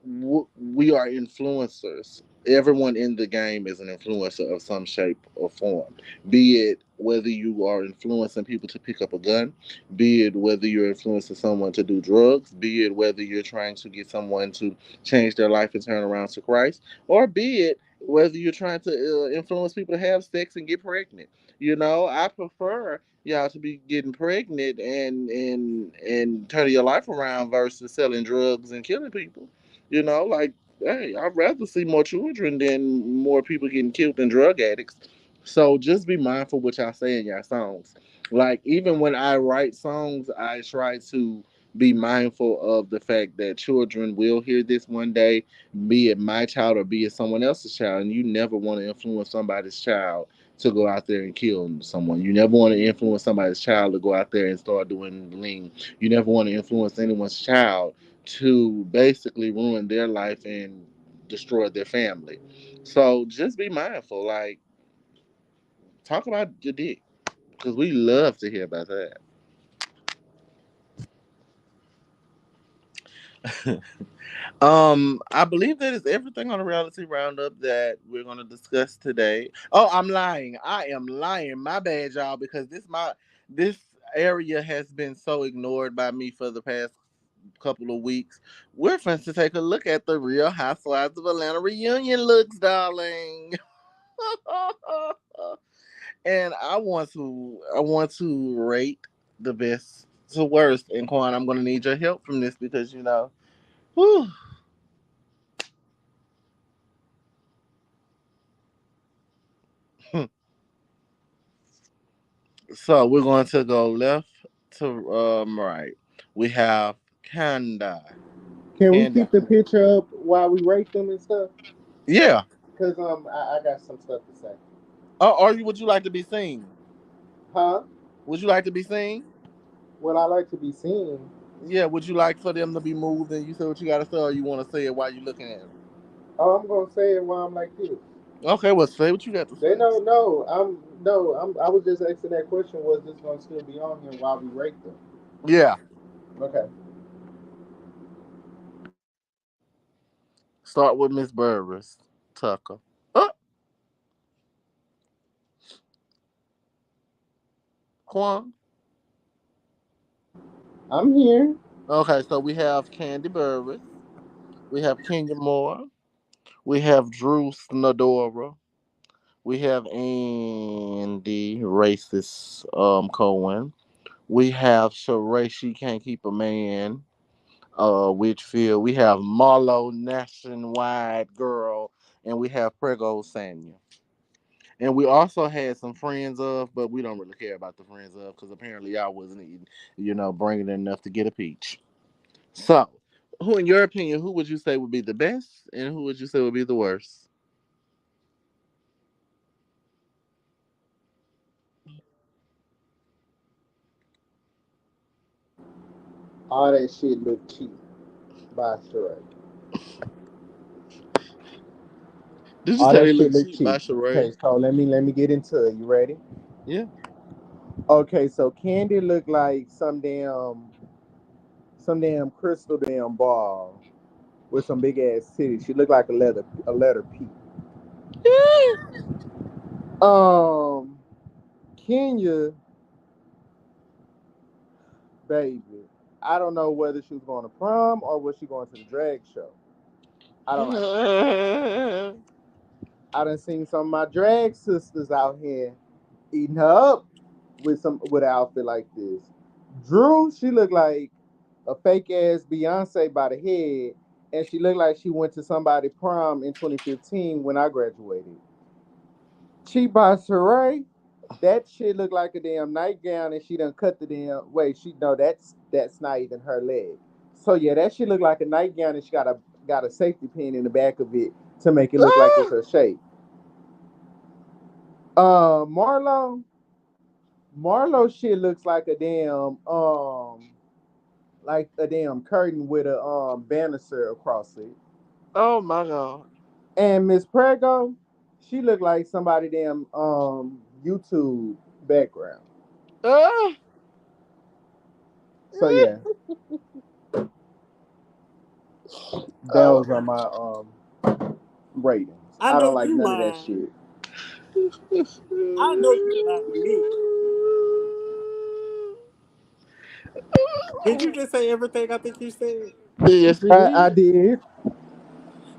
We are influencers. Everyone in the game is an influencer of some shape or form. Be it whether you are influencing people to pick up a gun, be it whether you're influencing someone to do drugs, be it whether you're trying to get someone to change their life and turn around to Christ, or be it whether you're trying to influence people to have sex and get pregnant. I prefer y'all to be getting pregnant and turning your life around versus selling drugs and killing people. Like, hey, I'd rather see more children than more people getting killed than drug addicts. So just be mindful what y'all say in y'all songs. Like, even when I write songs, I try to be mindful of the fact that children will hear this one day, be it my child or be it someone else's child. And you never want to influence somebody's child to go out there and kill someone. You never want to influence somebody's child to go out there and start doing lean. You never want to influence anyone's child to basically ruin their life and destroy their family. So just be mindful. Like, talk about your dick because we love to hear about that. I believe that is everything on the reality roundup that we're gonna discuss today. Oh, I'm lying. I am lying. My bad, y'all, because this area has been so ignored by me for the past couple of weeks. We're finna to take a look at the Real Housewives of Atlanta reunion looks, darling. And I want to rate the best to worst. And Quan, I'm gonna need your help from this because whew. So we're going to go left to right. We have Kanda. Can we Kanda. keep the picture up while we rate them and stuff? Yeah. Cause I got some stuff to say. Or would you like to be seen? Huh? Would you like to be seen? What I like to be seen. Yeah. Would you like for them to be moved and you say what you got to say, or you want to say it while you're looking at them? Oh, I'm gonna say it while I'm like this. Okay. Well, say what you got to They say. don't know. I was just asking that question. Was this gonna still be on here while we rate them? Yeah. Okay. Start with Miss Burris Tucker. Oh, Quan. I'm here. Okay. So we have Candy Burris. We have Kenya Moore. We have Drew Snodora. We have Andy Racist Cohen. We have Sheree, she can't keep a man. Whitfield. We have Marlo Nationwide Girl, and we have Prego Sanya. And we also had some friends of, but we don't really care about the friends of because apparently y'all wasn't eating, bringing enough to get a peach. So, who, in your opinion, who would you say would be the best, and who would you say would be the worst? All that shit look cheap. By Sheree. Did you All say that they shit look look cheap by cheap. Okay, Sheree? so let me get into it. You ready? Yeah. Okay, so Candy looked like some damn crystal damn ball with some big ass titties. She looked like a letter P. Um, Kenya, baby. I don't know whether she was going to prom or was she going to the drag show. I don't know. I done seen some of my drag sisters out here eating her up with an outfit like this. Drew, she looked like a fake ass Beyonce by the head, and she looked like she went to somebody prom in 2015 when I graduated. Cheap by Saray, that shit looked like a damn nightgown, and she done cut the damn. Wait, she no, that's not even her leg. So yeah, that shit looked like a nightgown, and she got a safety pin in the back of it to make it look like it's her shape. Marlo, Marlo shit looks like a damn curtain with a banister across it. Oh my god. And Miss Prego, she looked like somebody damn YouTube background. Ah. So yeah, Oh. those are my ratings. I I don't know like you none of that lying. shit. I know you lying to me. Did you just say everything I think you said? Yes, it I is. did.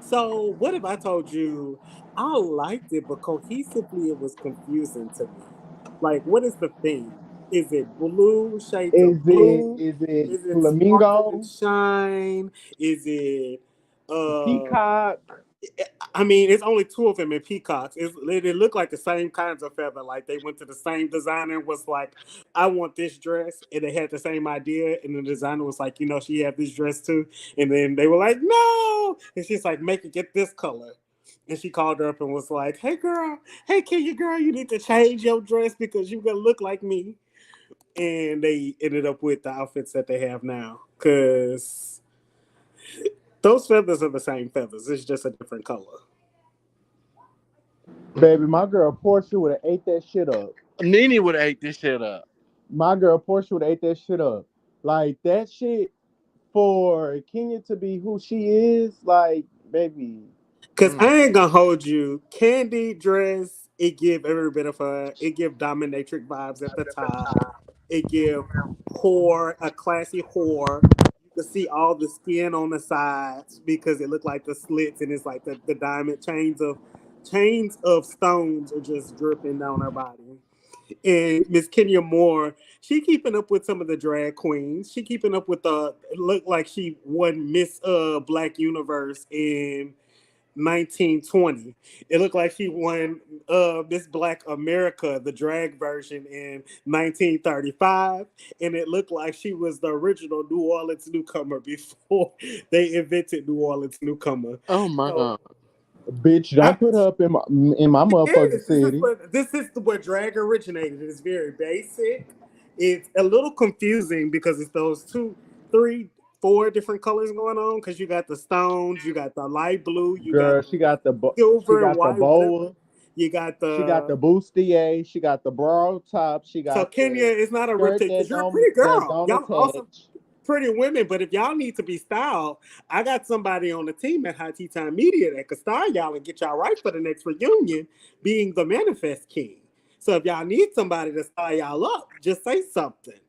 So what if I told you I liked it, but cohesively it was confusing to me? Like, what is the theme? Is it blue shades Is of it blue? is it Is it sparkle and flamingo, shine? Is it uh peacock, I mean, it's only two of them in peacocks. They look like the same kinds of feather. Like they went to the same designer and was like, "I want this dress," and they had the same idea. And the designer was like, she had this dress too." And then they were like, "No," and she's like, "Make it get this color." And she called her up and was like, "Hey girl, hey Kenya girl, you need to change your dress because you're gonna look like me." And they ended up with the outfits that they have now. Cause Those feathers are the same feathers. It's just a different color. Baby, my girl Portia would have ate that shit up. Nene would have ate this shit up. My girl Portia would have ate that shit up. Like that shit for Kenya to be who she is, like, baby. Cause Mm. I ain't gonna hold you. Candy dress, it give every bit of her. It give dominatrix vibes at the top. It give whore, a classy whore. You can see all the skin on the sides because it looked like the slits and it's like the diamond chains of stones are just dripping down her body. And Miss Kenya Moore, she keeping up with some of the drag queens. She keeping up with the it looked like she won Miss Black Universe in 1920. It looked like she won Miss Black America, the drag version, in 1935. And it looked like she was the original New Orleans newcomer before they invented New Orleans newcomer. Oh my So god. Bitch, I, don't put her up in my motherfucking yes, city. this is where drag originated. It's very basic. It's a little confusing because it's those two, three, four different colors going on. Because you got the stones, you got the light blue, you got Girl, the she silver and got the white, whatever. boa, You got she got the the bustier, she got the bra top, she so got Kenya the is not a skirt riptide because you're a pretty that girl. don't Y'all also attach. pretty women, but if y'all need to be styled, I got somebody on the team at High Tea Time Media that could style y'all and get y'all right for the next reunion, being the Manifest King. So if y'all need somebody to style y'all up, just say something.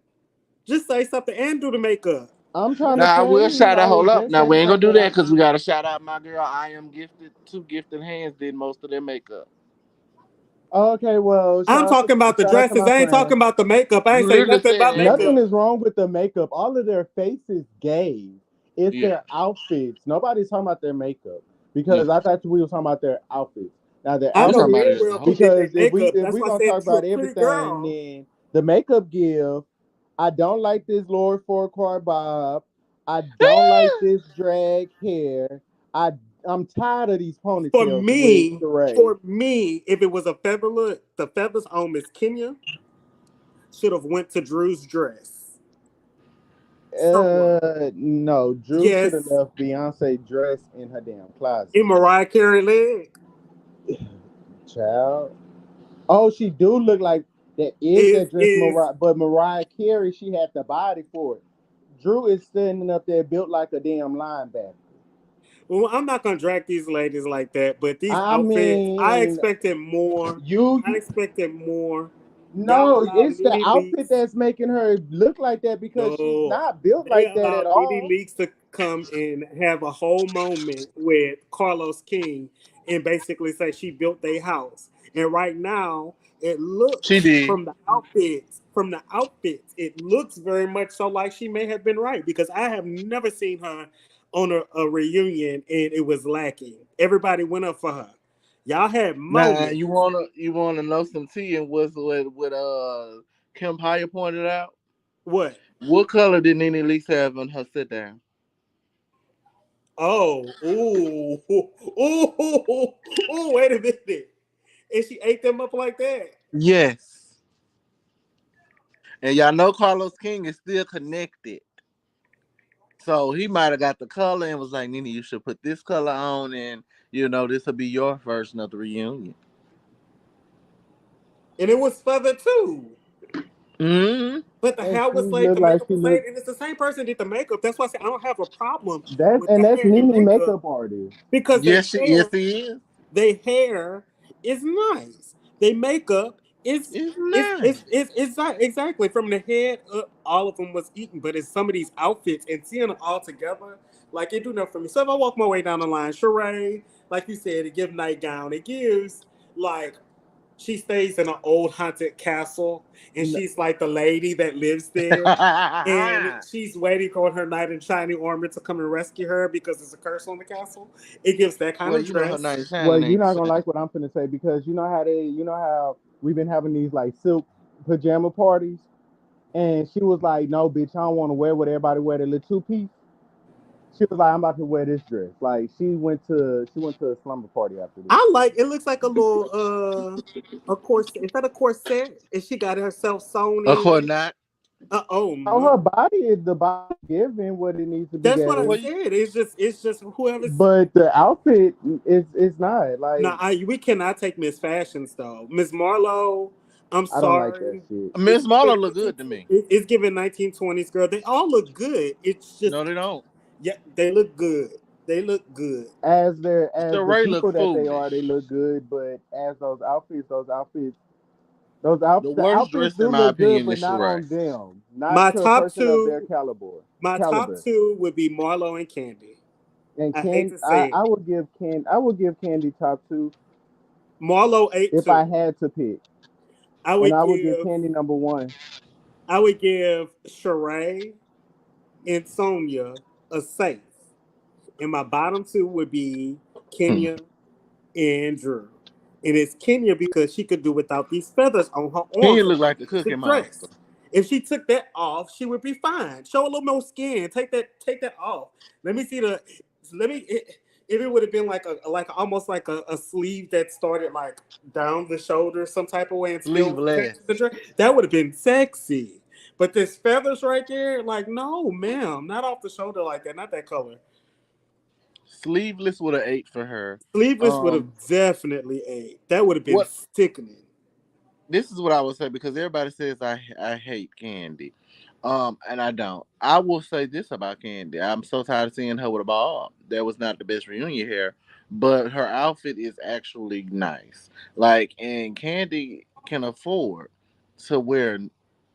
Just say something and do the makeup. I'm trying to Now I tell will you, shout out. like, Hold up. just Now say we ain't gonna do something. that Like, because we gotta shout out my girl. I am gifted. Two gifted hands did most of their makeup. okay, well, I'm talking about the shout out to dresses. my I ain't talking friend. about the makeup. I ain't You say literally nothing said about Nothing makeup. is wrong with the makeup. All of their faces gave. It's yeah, their outfits. Nobody's talking about their makeup yeah. because I thought we were talking about their outfits. Now their I We know talking outfits, about very it as a well who whole. did their because if we makeup. if That's we why I gonna said talk you're a about pretty everything, girl. then the makeup give. I don't like this Lord Farquhar bob. I don't like this drag hair. I I'm tired of these For ponytails with me, Sheree. for me, if it was a feather look, the feathers on Miss Kenya should have went to Drew's dress. Someone. No, Drew should have Yes. left Beyonce dress in her damn closet. In Mariah Carey leg Child. Oh, she do look like that is is that dress is Mariah, but Mariah Carey, she had the body for it. Drew is standing up there built like a damn linebacker. well, I'm not gonna drag these ladies like that, but these I outfits, I mean, expected more. I you expected more. Y'all no, allowed it's the Nene outfit Leaks. that's making her look like that because she's No, not built they like that at allowed Nene all. Leaks to come and have a whole moment with Carlos King and basically say she built their house. And right now, it She looks did. from the outfits, it looks very much so like she may have been right because I have never seen her on a reunion and it was lacking. Everybody went up for her. Y'all had Now moments. you wanna know some tea and what's what Kim Hyatt pointed out? What? What color did Nene Leakes have on her sit down? Oh, ooh, ooh, ooh, wait a minute. And she ate them up like that. Yes. And y'all know Carlos King is still connected. So he might have got the color and was like, Nene, you should put this color on and this will be your version of the reunion. And it was feather too. Hmm. But the And hair she was like looked the like makeup she was same, looked and it's the same person did the makeup. That's why I say I don't have a problem that's with the and that's hair and Nene makeup makeup artist. because Yes, he is. their hair is nice. Their makeup is It's it's not exactly from the head up. All of them was eaten, but it's some of these outfits and seeing them all together, like it do nothing for me. So if I walk my way down the line, Sheree, like you said, it gives nightgown. It gives like she stays in an old haunted castle and N- she's like the lady that lives there and nice. she's waiting for her knight in shining armor to come and rescue her because there's a curse on the castle. It gives that kind Well, of you know her dress. name Well, Shannon you're ain't not gonna the like what I'm finna say because you know how we've been having these like silk pajama parties, and she was like, "No, bitch, I don't want to wear what everybody wear the little two piece." She was like, "I'm about to wear this dress." Like she went to a slumber party after this. I like it looks like a little a corset. Is that a corset? And she got herself sewn same. Of course in. not. Oh Oh, no. her body is the body giving what it needs to be That's what I Well, giving, said. It's just whoever's. but the outfit is not No, like we cannot take Miss Fashions though. Miss Marlowe, I'm I don't like that sorry. shit. It's Miss giving Marlowe look 19, good to me. it's giving 1920s girl. They all look good. It's No, just they don't. yeah, they look good. They look good. As the Sheree look people that they foolish. look good, but as The the worst outfits dress, in do my look good, opinion, but is not Sheree. on them, not My to a top person of their two, caliber. my top Caliber. two would be Marlo and Candy. And I hate to say it. I would give Candy top two Marlo ate if I two. had to pick, I and would I would give give Candy number one. I would give Sheree and Sonia a safe. And my bottom two would be Hmm. Kenya and Drew. And it's Kenya because she could do without these feathers on her Kenya arms look of like her the Cookie basic Monster. dress. If she took that off, she would be fine. Show a little more skin. Take that off. Let me see the. Let me. If it would have been like almost like a sleeve that started like down the shoulder some type of way and still Sleeveless. matches the dress, that would have been sexy. But this feathers right there, like no, ma'am, not off the shoulder like that, not that color. Sleeveless would have ate for her. Sleeveless would have Um, definitely ate. That would have been what sickening. this is what I would say because everybody says I hate Candy, and I don't. I will say this about Candy: I'm so tired of seeing her with a bob. That was not the best reunion hair, but her outfit is actually nice. Like, and Candy can afford to wear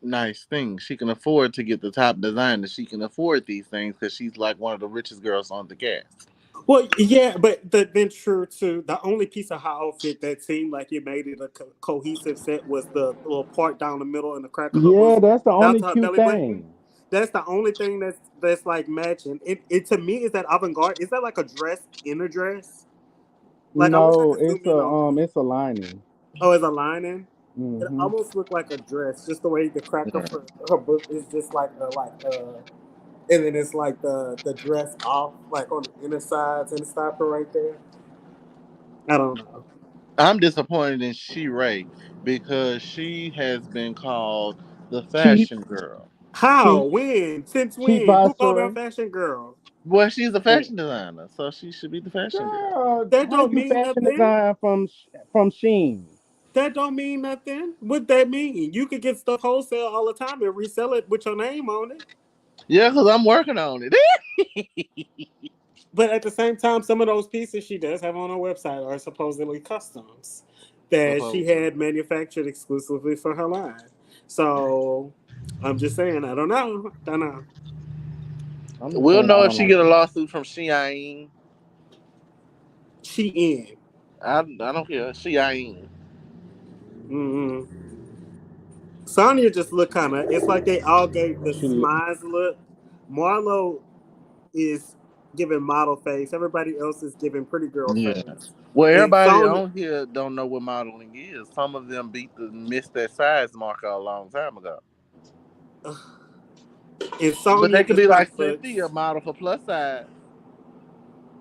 nice things. She can afford to get the top designer. She can afford these things because she's like one of the richest girls on the cast. Well, yeah, but then true too. The only piece of her outfit that seemed like it made it a cohesive set was the little part down the middle and the crack of her Yeah, bosom that's the down only to her cute belly button. thing. That's the only thing that's like matching. It to me is that avant garde. Is that like a dress in a dress? Like I wish I No, could zoom in on that. it's a lining. Oh, it's a lining. It Hmm. almost looked like a dress, just the way the crack of her book is just and then it's like the dress off, like on the inner sides and the stopper right there. I don't know. I'm disappointed in She Ray because she has been called the Cheap, fashion girl. How? cheap, When? Since cheap when? Who called her a viceroy. fashion girl? Well, she's a And fashion designer, so she should be the fashion girl. girl, That how don't you mean fashion nothing. design from Sheen? That don't mean nothing. What that mean? You could get stuff wholesale all the time and resell it with your name on it. Yeah, because I'm working on it. But at the same time, some of those pieces she does have on her website are supposedly customs that she Supposedly. had manufactured exclusively for her line. So I'm just saying, I don't know. Don't know. I'm just We'll saying I know if don't she like get a it. lawsuit from Shein. She in. I don't care. Shein. Mm-hmm. Sonya just look kind of. It's like they all gave the She smiles look. Marlo is giving model face. Everybody else is giving pretty girl Yeah. face. Well, And everybody Sonya, on here don't know what modeling is. Some of them missed that size marker a long time ago. and But Sonya they could just be kind like of Cynthia, looks model for plus size.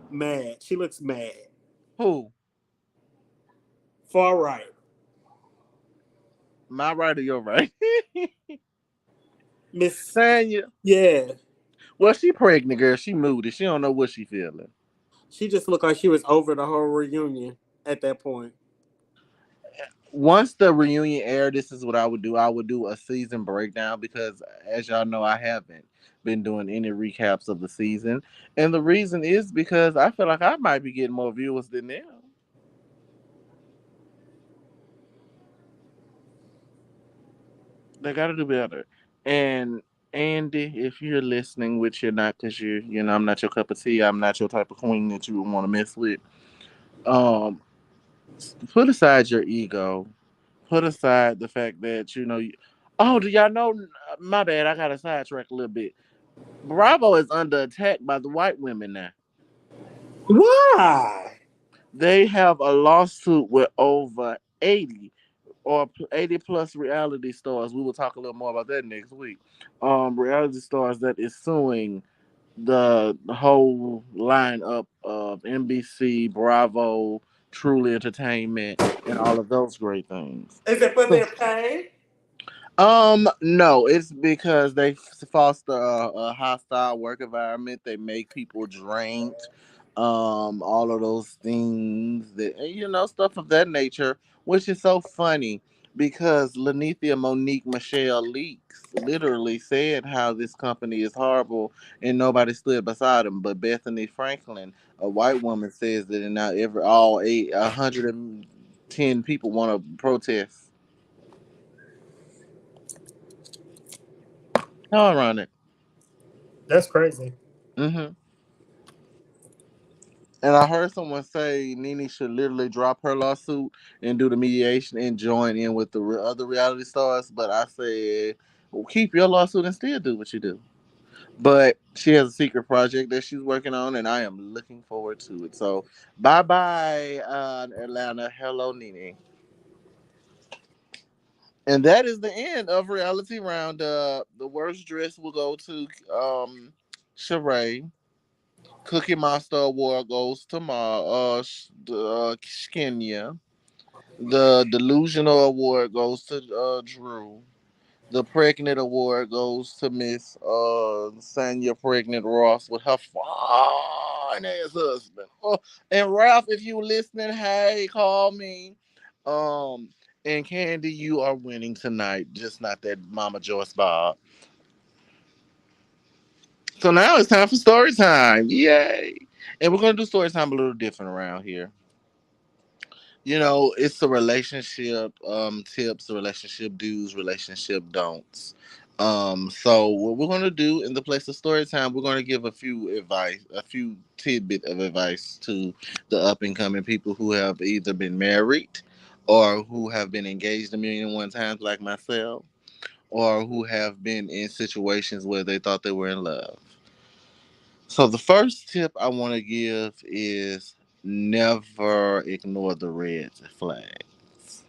mad. She looks mad. Who? Far right. My right or your right? Miss, Tanya. yeah. Well, she pregnant, girl. She moody. She don't know what she feeling. She just looked like she was over the whole reunion at that point. Once the reunion aired, this is what I would do. I would do a season breakdown because, as y'all know, I haven't been doing any recaps of the season, and the reason is because I feel like I might be getting more viewers than them. They got to do better. And Andy, if you're listening, which you're not, because I'm not your cup of tea. I'm not your type of queen that you would want to mess with. Um, put aside your ego. Put aside the fact that oh, do y'all know? My bad. I got to sidetrack a little bit. Bravo is under attack by the white women now. Why? They have a lawsuit with over 80 plus reality stars. We will talk a little more about that next week. Reality stars that is suing the whole lineup of NBC, Bravo, Truly Entertainment, and all of those great things. Is it for So their pay? No, it's because they foster a hostile work environment. They make people drink, all of those things that stuff of that nature, which is so funny because Lanithia Monique Michelle Leaks literally said how this company is horrible and nobody stood beside them. But Bethany Franklin, a white woman, says that now every all 110 people want to protest. How ironic. That's crazy. Hmm. And I heard someone say Nene should literally drop her lawsuit and do the mediation and join in with the other reality stars. But I said, well, keep your lawsuit and still do what you do. But she has a secret project that she's working on, and I am looking forward to it. So, bye bye, Atlanta. Hello, Nene. And that is the end of Reality Roundup. The worst dress will go to Sheree. Cookie Monster Award goes to Kenya. The Delusional Award goes to Drew. The Pregnant Award goes to Miss Sanya Pregnant Ross with her fine ass husband. Oh, and Ralph, if you listening, hey, call me. Um, and Candy, you are winning tonight, just not that Mama Joyce Bob. So now it's time for story time. Yay! And we're gonna do story time a little different around here. It's the relationship tips, the relationship do's, relationship don'ts. So what we're gonna do in the place of story time, we're gonna give a few tidbit of advice to the up and coming people who have either been married or who have been engaged a million and one times like myself, or who have been in situations where they thought they were in love. So the first tip I want to give is never ignore the red flags.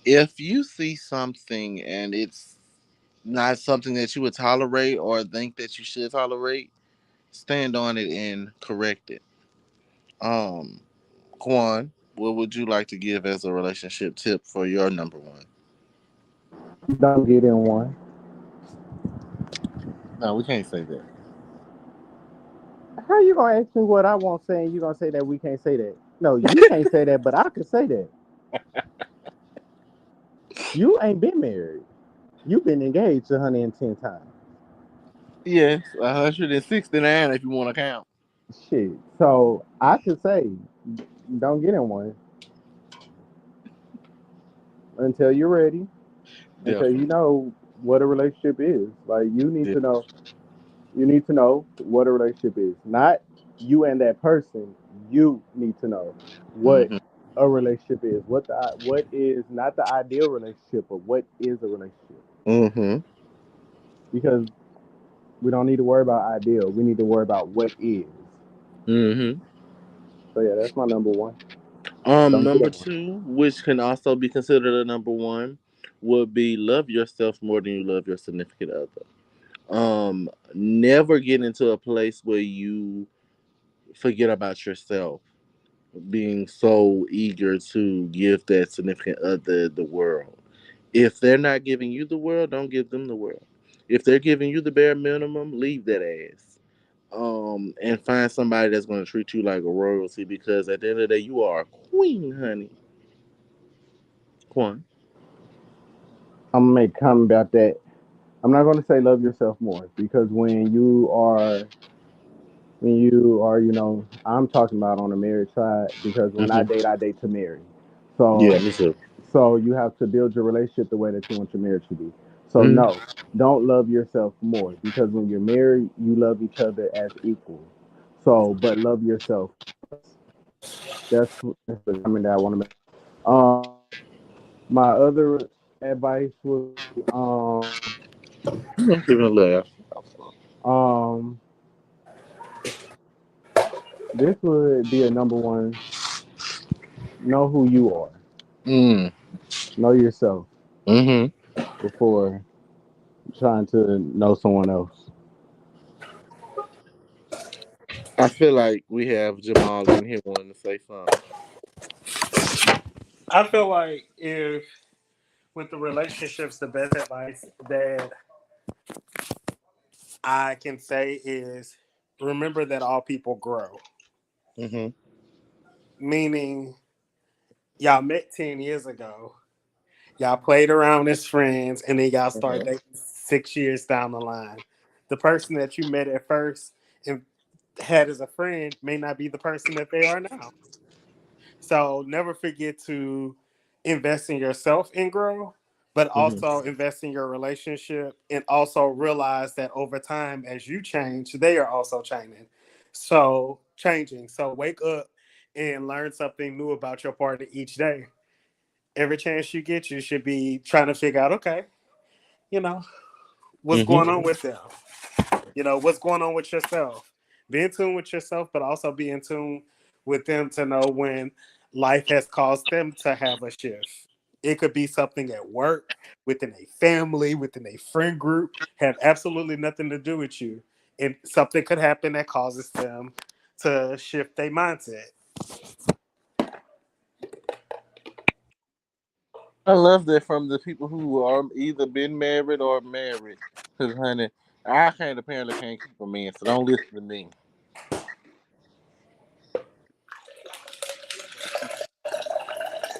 If you see something and it's not something that you would tolerate or think that you should tolerate, stand on it and correct it. Um, Quan, what would you like to give as a relationship tip for your number one? Don't get in one. No, we can't say that. How you gonna ask me what I want saying? You gonna say that we can't say that? No, you can't say that, but I could say that. You ain't been married. You've been engaged 110 times. Yes, 169 if you want to count. Shit. So I could say, don't get in one until you're ready, until you Definitely. know what a relationship is. Like you need Yeah. to know. You need to know what a relationship is. Not you and that person. You need to know what Mm-hmm. a relationship is. What is not the ideal relationship, but what is a relationship? Mm-hmm. Because we don't need to worry about ideal. We need to worry about what is. Mm-hmm. So yeah, that's my number one. Don't get Number in one. two, which can also be considered a number one, would be love yourself more than you love your significant other. Never get into a place where you forget about yourself, being so eager to give that significant other the world. If they're not giving you the world, don't give them the world. If they're giving you the bare minimum, leave that ass. And find somebody that's going to treat you like a royalty because at the end of the day, you are a queen, honey. Quan. I'm gonna make a comment about that. I'm not gonna say love yourself more because I'm talking about on the marriage side because when Hmm. I date to marry. Yeah, So me too. so you have to build your relationship the way that you want your marriage to be. So Hmm. no, don't love yourself more because when you're married, you love each other as equals. So, but love yourself first. That's the comment that I want to make. My other advice would be Give it a laugh. um this would be a number one. Know who you are. Mm. Know yourself Hmm. before trying to know someone else. I feel like we have Jamal in here wanting to say something. I feel like if with the relationships, the best advice that I can say is remember that all people grow. Mm-hmm. Meaning, y'all met 10 years ago, y'all played around as friends, and then y'all start dating 6 years down the line. The person that you met at first and had as a friend may not be the person that they are now. So never forget to invest in yourself and grow, but Mm-hmm. also invest in your relationship and also realize that over time, as you change, they are also changing. So wake up and learn something new about your partner each day. Every chance you get, you should be trying to figure out, okay, you know, what's going Mm-hmm. on with them? What's going on with yourself. Be in tune with yourself, but also be in tune with them to know when life has caused them to have a shift. It could be something at work, within a family, within a friend group, have absolutely nothing to do with you. And something could happen that causes them to shift their mindset. I love that from the people who are either been married or married. Because, honey, I can't apparently can't keep a man, so don't listen to me.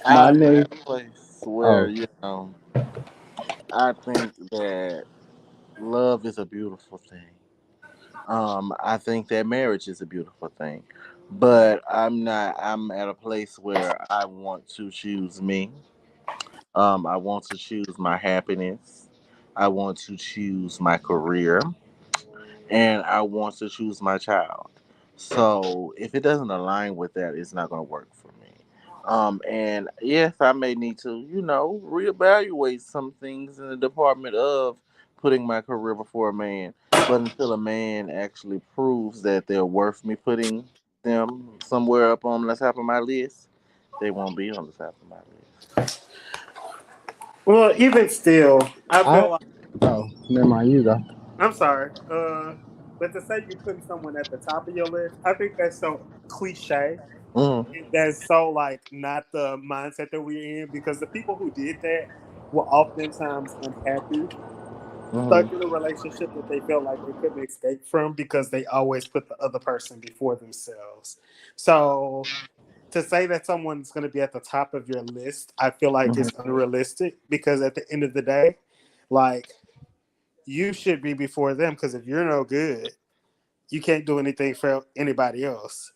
My I'm at name. a place where, Oh, I think that love is a beautiful thing. I think that marriage is a beautiful thing. But I'm at a place where I want to choose me. I want to choose my happiness. I want to choose my career. And I want to choose my child. So if it doesn't align with that, it's not going to work for me. And yes, I may need to, reevaluate some things in the department of putting my career before a man. But until a man actually proves that they're worth me putting them somewhere up on the top of my list, they won't be on the top of my list. Well, even still, I I. feel like Oh, never mind. You go. I'm sorry. But to say you're putting someone at the top of your list, I think that's so cliche. Mm-hmm. That's so like not the mindset that we're in because the people who did that were oftentimes unhappy, Mm-hmm. stuck in a relationship that they felt like they couldn't escape from because they always put the other person before themselves. So to say that someone's going to be at the top of your list, I feel like Mm-hmm. is unrealistic because at the end of the day, like you should be before them because if you're no good, you can't do anything for anybody else.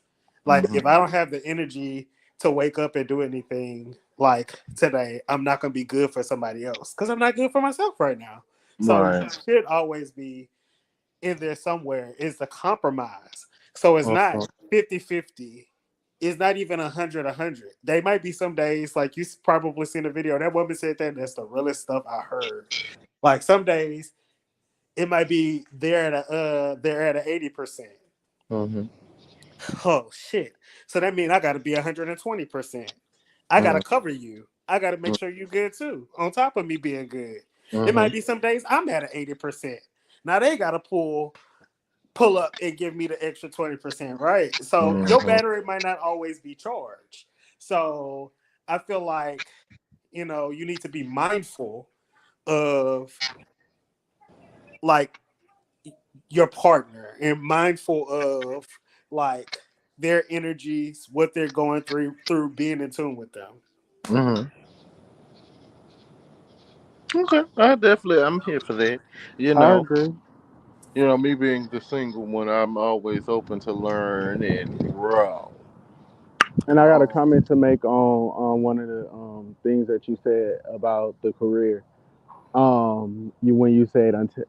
Like Mm-hmm. if I don't have the energy to wake up and do anything like today, I'm not gonna be good for somebody else because I'm not good for myself right now. So you Right. should always be in there somewhere. Is the compromise. So it's not Mm-hmm. 50-50. It's not even 100-100. They might be some days like you probably seen a video. That woman said that that's the realest stuff I heard. Like some days it might be they're at a 80%. Mm-hmm. Oh shit. So that means I gotta be 120%. I gotta cover you. I gotta make sure you good too. On top of me being good. It Mm-hmm. might be some days I'm at an 80%. Now they gotta pull up and give me the extra 20%, right? So your Mm-hmm. battery might not always be charged. So I feel like, you need to be mindful of like your partner and mindful of like their energies, what they're going through being in tune with them. Mm-hmm. Okay, I'm here for that. You I know, agree. me being the single one, I'm always open to learn and grow. And I got a Um, comment to make on one of the things that you said about the career. You when you said until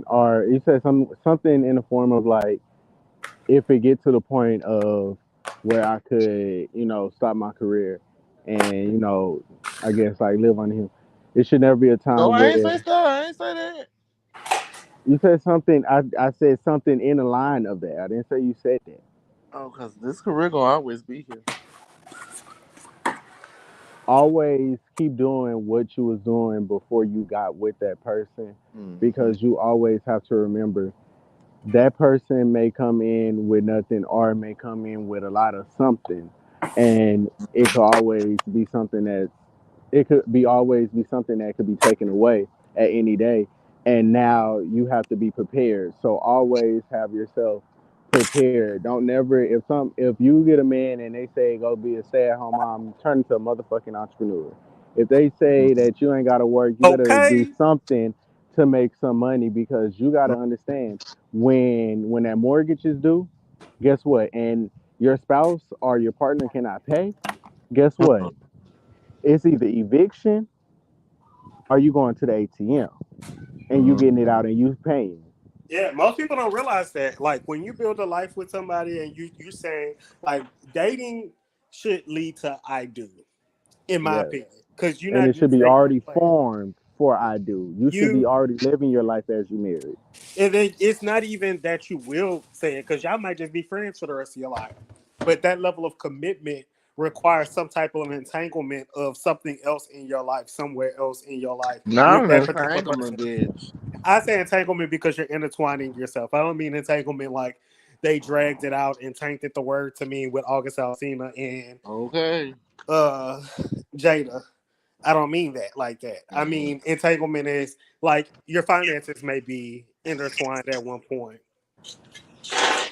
or you said something in the form of like if it get to the point of where I could stop my career and I guess like live on him. It should never be a no, time I ain't say where stuff. I ain't say that. you said something. I said something in the line of that. I didn't say you said that. Oh, cause this career gonna always be here. Always keep doing what you was doing before you got with that person Mm-hmm. because you always have to remember that person may come in with nothing or may come in with a lot of something and it could always be something that it could be always be something that could be taken away at any day, and now you have to be prepared. So always have yourself prepared. Don't never if you get a man and they say go be a stay-at-home mom, turn into a motherfucking entrepreneur. If they say that you ain't got to work, you better do Okay. something to make some money, because you got to understand when that mortgage is due, guess what? And your spouse or your partner cannot pay, guess what? It's either eviction or you going to the ATM and you getting it out and you paying. Yeah, most people don't realize that. Like when you build a life with somebody and you saying like dating should lead to I do, in my Yes. opinion, because you're And not it should just be dating to already play. formed for I do. You should be You already living your life as you married. and it's not even that you will say it because y'all might just be friends for the rest of your life. But that level of commitment requires some type of entanglement of something else in your life, somewhere else in your life Not with an that particular entanglement, person. bitch. I say entanglement because you're intertwining yourself. I don't mean entanglement like they dragged it out and tainted the word to mean with August Alsina and Okay. uh Jada. I don't mean that like that. I Mhm. mean entanglement is like your finances may be intertwined at one point.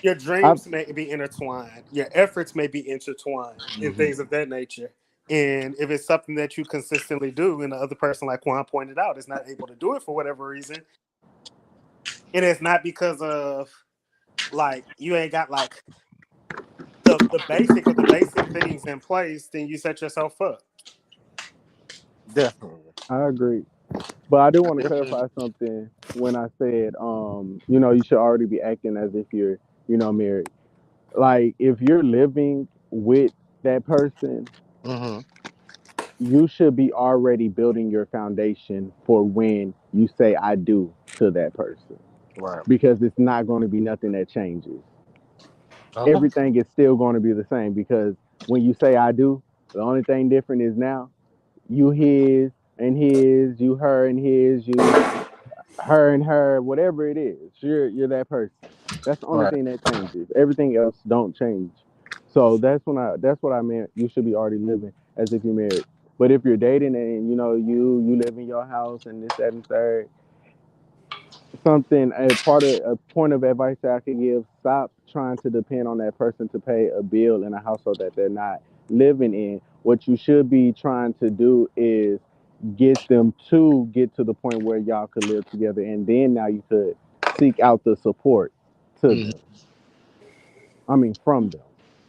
Your I dreams may be intertwined. Your efforts may be intertwined and Mhm. things of that nature. And if it's something that you consistently do, and the other person, like Juan pointed out, is not able to do it for whatever reason, and it's not because of like you ain't got like the basic things in place, then you set yourself up. Definitely. I agree. But I do want to Definitely. clarify something when I said you should already be acting as if you're, married. Like if you're living with that person, Hmm. you should be already building your foundation for when you say I do to that person, Right. because it's not going to be nothing that changes. Okay. Everything is still going to be the same, because when you say I do, the only thing different is now you his and his, you her and his, you her and her, whatever it is, you're that person. That's the only Right. thing that changes. Everything else don't change. So that's what I meant. You should be already living as if you're married. But if you're dating and you live in your house and this, that, and third, something a point of advice that I could give: stop trying to depend on that person to pay a bill in a household that they're not living in. What you should be trying to do is get them to get to the point where y'all could live together, and then now you could seek out the support to Hmm. them. I mean, from them.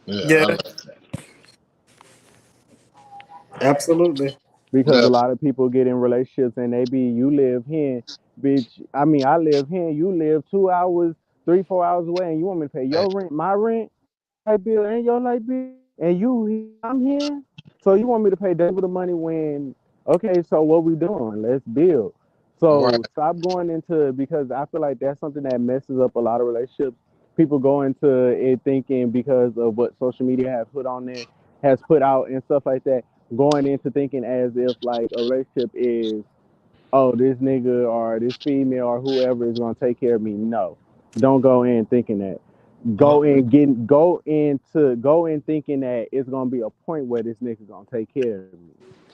Yeah, I Yeah, like that. absolutely. Because a That. lot of people get in relationships and they be, you live here, bitch. I mean, I live here, you live 2 hours, 3, 4 hours away, and you want me to pay your rent, my rent, light bill, and your light bill, and you here, I'm here. So you want me to pay double the money when? Okay, so what we doing? Let's build. Right. So stop going into, because I feel like that's something that messes up a lot of relationships. People go into it thinking, because of what social media has put out and stuff like that, going into thinking as if like a relationship is, oh, this nigga or this female or whoever is gonna take care of me. No, don't go in thinking that. Uh-huh. Go in thinking that it's gonna be a point where this nigga gonna take care of me,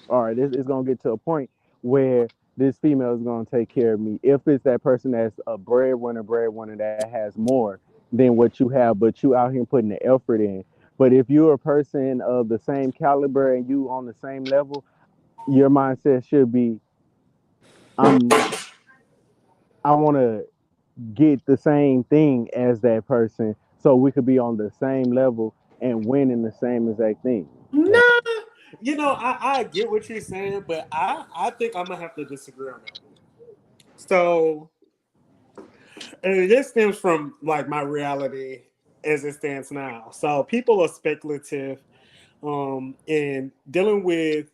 or this is gonna get to a point where this female is gonna take care of me. If it's that person that's a breadwinner that has more than what you have, but you out here putting the effort in. But if you're a person of the same caliber and you on the same level, your mindset should be, I'm I want to get the same thing as that person, so we could be on the same level and winning the same exact thing. Nah, I get what you're saying, but I think I'm gonna have to disagree on that one. So, and this stems from like my reality as it stands now. So people are speculative in dealing with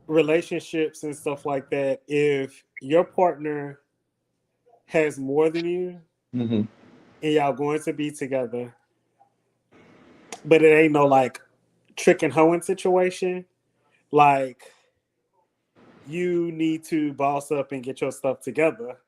relationships and stuff like that. If your partner has more than you Hmm. and y'all going to be together, but it ain't no like trick and hoeing situation, like you need to boss up and get your stuff together.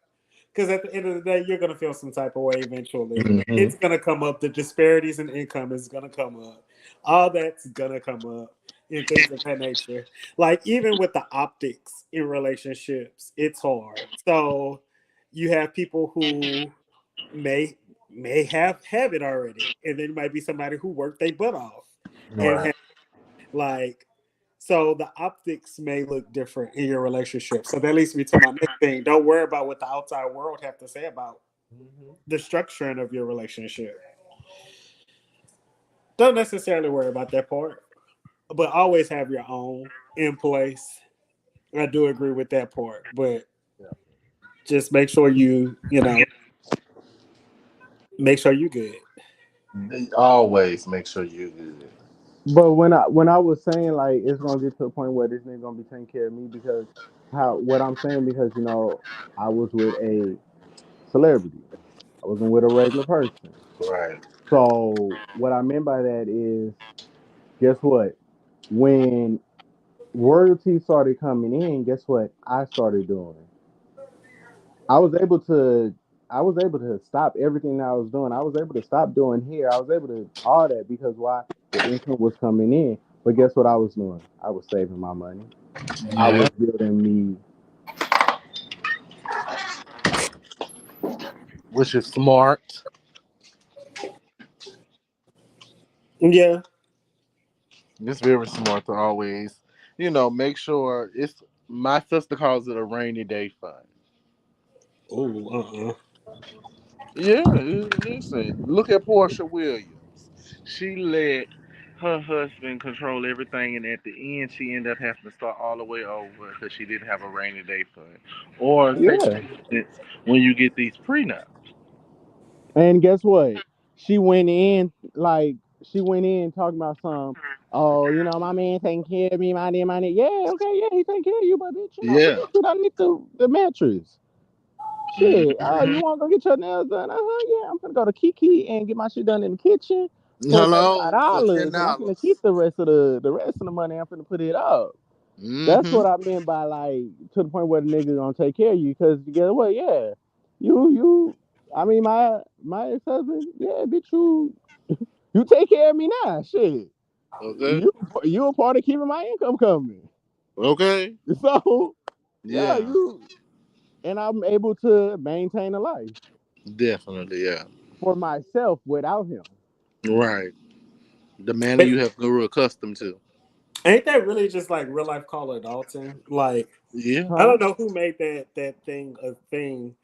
Because at the end of the day, you're gonna feel some type of way eventually. Hmm. It's gonna come up. The disparities in income is gonna come up. All that's gonna come up. and things of that nature. Like even with the optics in relationships, it's hard. So you have people who may have it already, and then might be somebody who worked their butt off and Right. have, like, so the optics may look different in your relationship. So that leads me to my next thing. Don't worry about what the outside world have to say about the structuring of your relationship. Don't necessarily worry about that part, but always have your own in place. I do agree with that part, but just make sure make sure you good. Always make sure you good. But when I was saying like it's gonna get to a point where this nigga gonna be taking care of me because how what I'm saying because I was with a celebrity. I wasn't with a regular person. Right. So what I meant by that is, guess what? When royalty started coming in, guess what I started doing? I was able to I was able to stop everything that I was doing. I was able to stop doing here. I was able to all that because why? The income was coming in. But guess what I was doing? I was saving my money. I Yeah. was building me. Which is smart. Yeah. It's very smart to always, make sure it's. My sister calls it a rainy day fund. Oh, Yeah, listen. Look at Portia Williams. She let her husband control everything, and at the end, she ended up having to start all the way over because she didn't have a rainy day fund. Or take for Yeah. instance, when you get these prenups. And guess what? She went in like she went in talking about some. Oh, my man taking care of me, my name. Yeah, okay, yeah, he taking care of you, but bitch, Yeah. forget you. I need the mattress. Shit. You Hmm. want to go get your nails done? Yeah, I'm gonna go to Kiki and get my shit done in the kitchen for $35, Hello, for ten and I'm gonna keep dollars. the rest of the money. I'm gonna put it up. That's Mm-hmm. what I meant by like to the point where the nigga gonna take care of you. Cause you get what? Yeah, you. I mean, my ex husband. Yeah, bitch, you take care of me now. Shit, Okay. you a part of keeping my income coming. Okay. So yeah, Yeah. and I'm able to maintain a life Definitely. Yeah. for myself without him. Right. The manner but you have grew accustomed to. ain't that really just like real life Call of Dalton? Like, Yeah. I Huh? don't know who made that thing a thing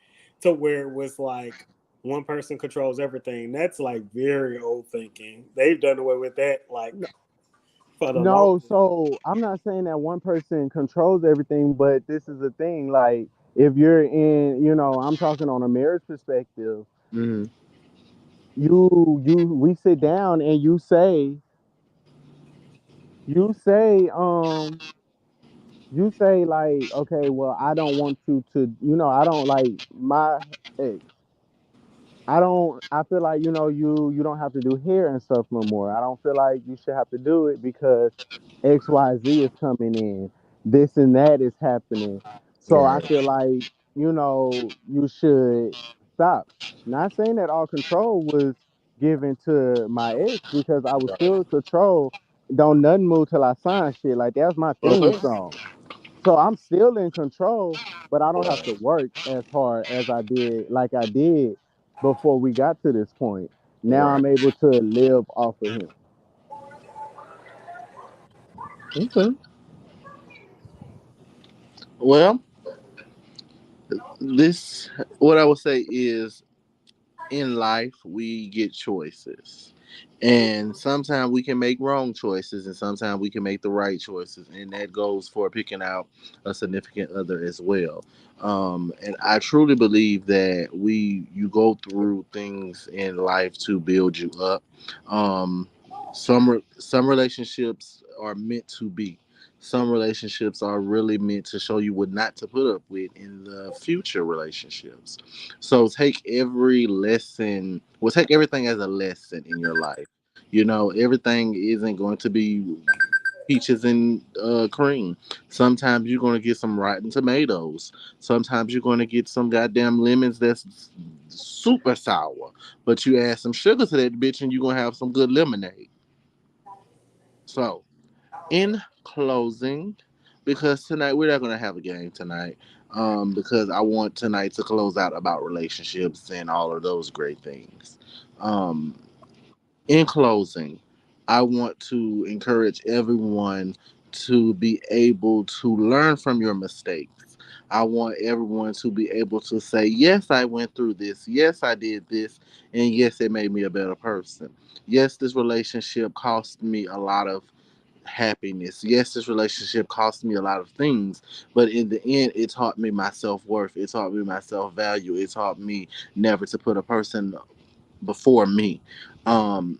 to where it was like one person controls everything. That's like very old thinking. They've done away with that like for the long. No, so I'm not saying that one person controls everything, but this is the thing. Like, if you're in, I'm talking on a marriage perspective. Hmm. We sit down and you say like, okay, well, I don't want you to, I don't like my ex. I feel like, you don't have to do hair and stuff no more. I don't feel like you should have to do it because XYZ is coming in. This and that is happening. So I Right. feel like, you should stop. Not saying that all control was given to my ex because I was still in control. Don't nothing move till I sign shit. Like that's my theme Okay. song. So I'm still in control, but I don't have to work as hard as like I did before we got to this point. Now Right. I'm able to live off of him. Okay. Well, this what I would say is in life we get choices. And sometimes we can make wrong choices and sometimes we can make the right choices. And that goes for picking out a significant other as well. And I truly believe that you go through things in life to build you up. Some relationships are meant to be. Some relationships are really meant to show you what not to put up with in the future relationships. So take everything as a lesson in your life. Everything isn't going to be peaches and cream. Sometimes you're going to get some rotten tomatoes. Sometimes you're going to get some goddamn lemons that's super sour. But you add some sugar to that bitch and you're going to have some good lemonade. So In closing, because tonight we're not going to have a game tonight, because I want tonight to close out about relationships and all of those great things. Um, in closing, I want to encourage everyone to be able to learn from your mistakes. I want everyone to be able to say, yes, I went through this. Yes, I did this. And yes, it made me a better person. Yes, this relationship cost me a lot of happiness. Yes, this relationship cost me a lot of things, but in the end, it taught me my self worth. It taught me my self value. It taught me never to put a person before me. Um,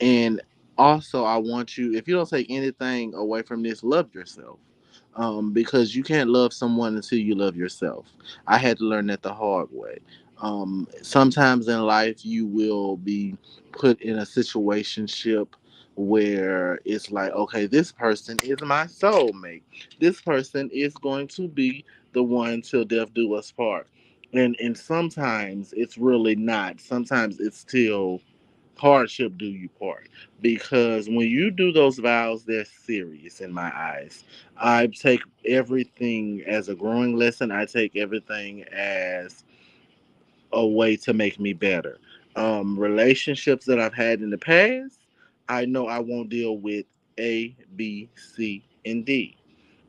and also, I want you, if you don't take anything away from this, love yourself. Because you can't love someone until you love yourself. I had to learn that the hard way. Sometimes in life, you will be put in a situationship where it's like, okay, this person is my soulmate. This person is going to be the one till death do us part. And sometimes it's really not. Sometimes it's till hardship do you part, because when you do those vows, they're serious in my eyes. I take everything as a growing lesson. I take everything as a way to make me better. Relationships that I've had in the past, I know I won't deal with A, B, C, and D.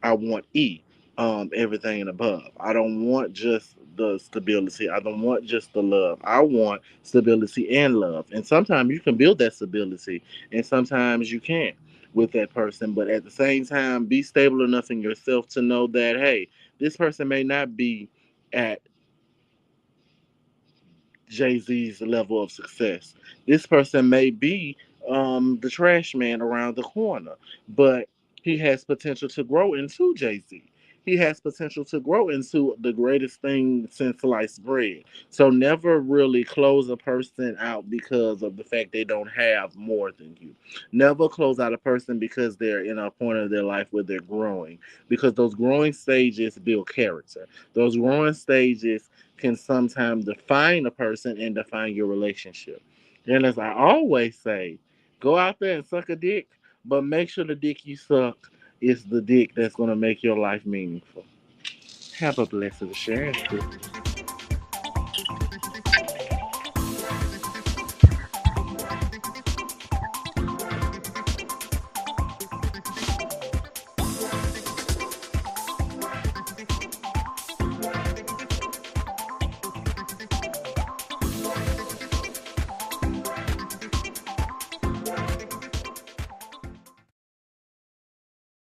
I want E, everything and above. I don't want just the stability. I don't want just the love. I want stability and love. And sometimes you can build that stability, and sometimes you can't with that person. But at the same time, be stable enough in yourself to know that, hey, this person may not be at Jay Z's level of success. This person may be the trash man around the corner, but he has potential to grow into Jay Z. He has potential to grow into the greatest thing since sliced bread. So never really close a person out because of the fact they don't have more than you. Never close out a person because they're in a point of their life where they're growing. Because those growing stages build character. Those growing stages can sometimes define a person and define your relationship. And as I always say, go out there and suck a dick, but make sure the dick you suck is the dick that's going to make your life meaningful. Have a blessed assurance.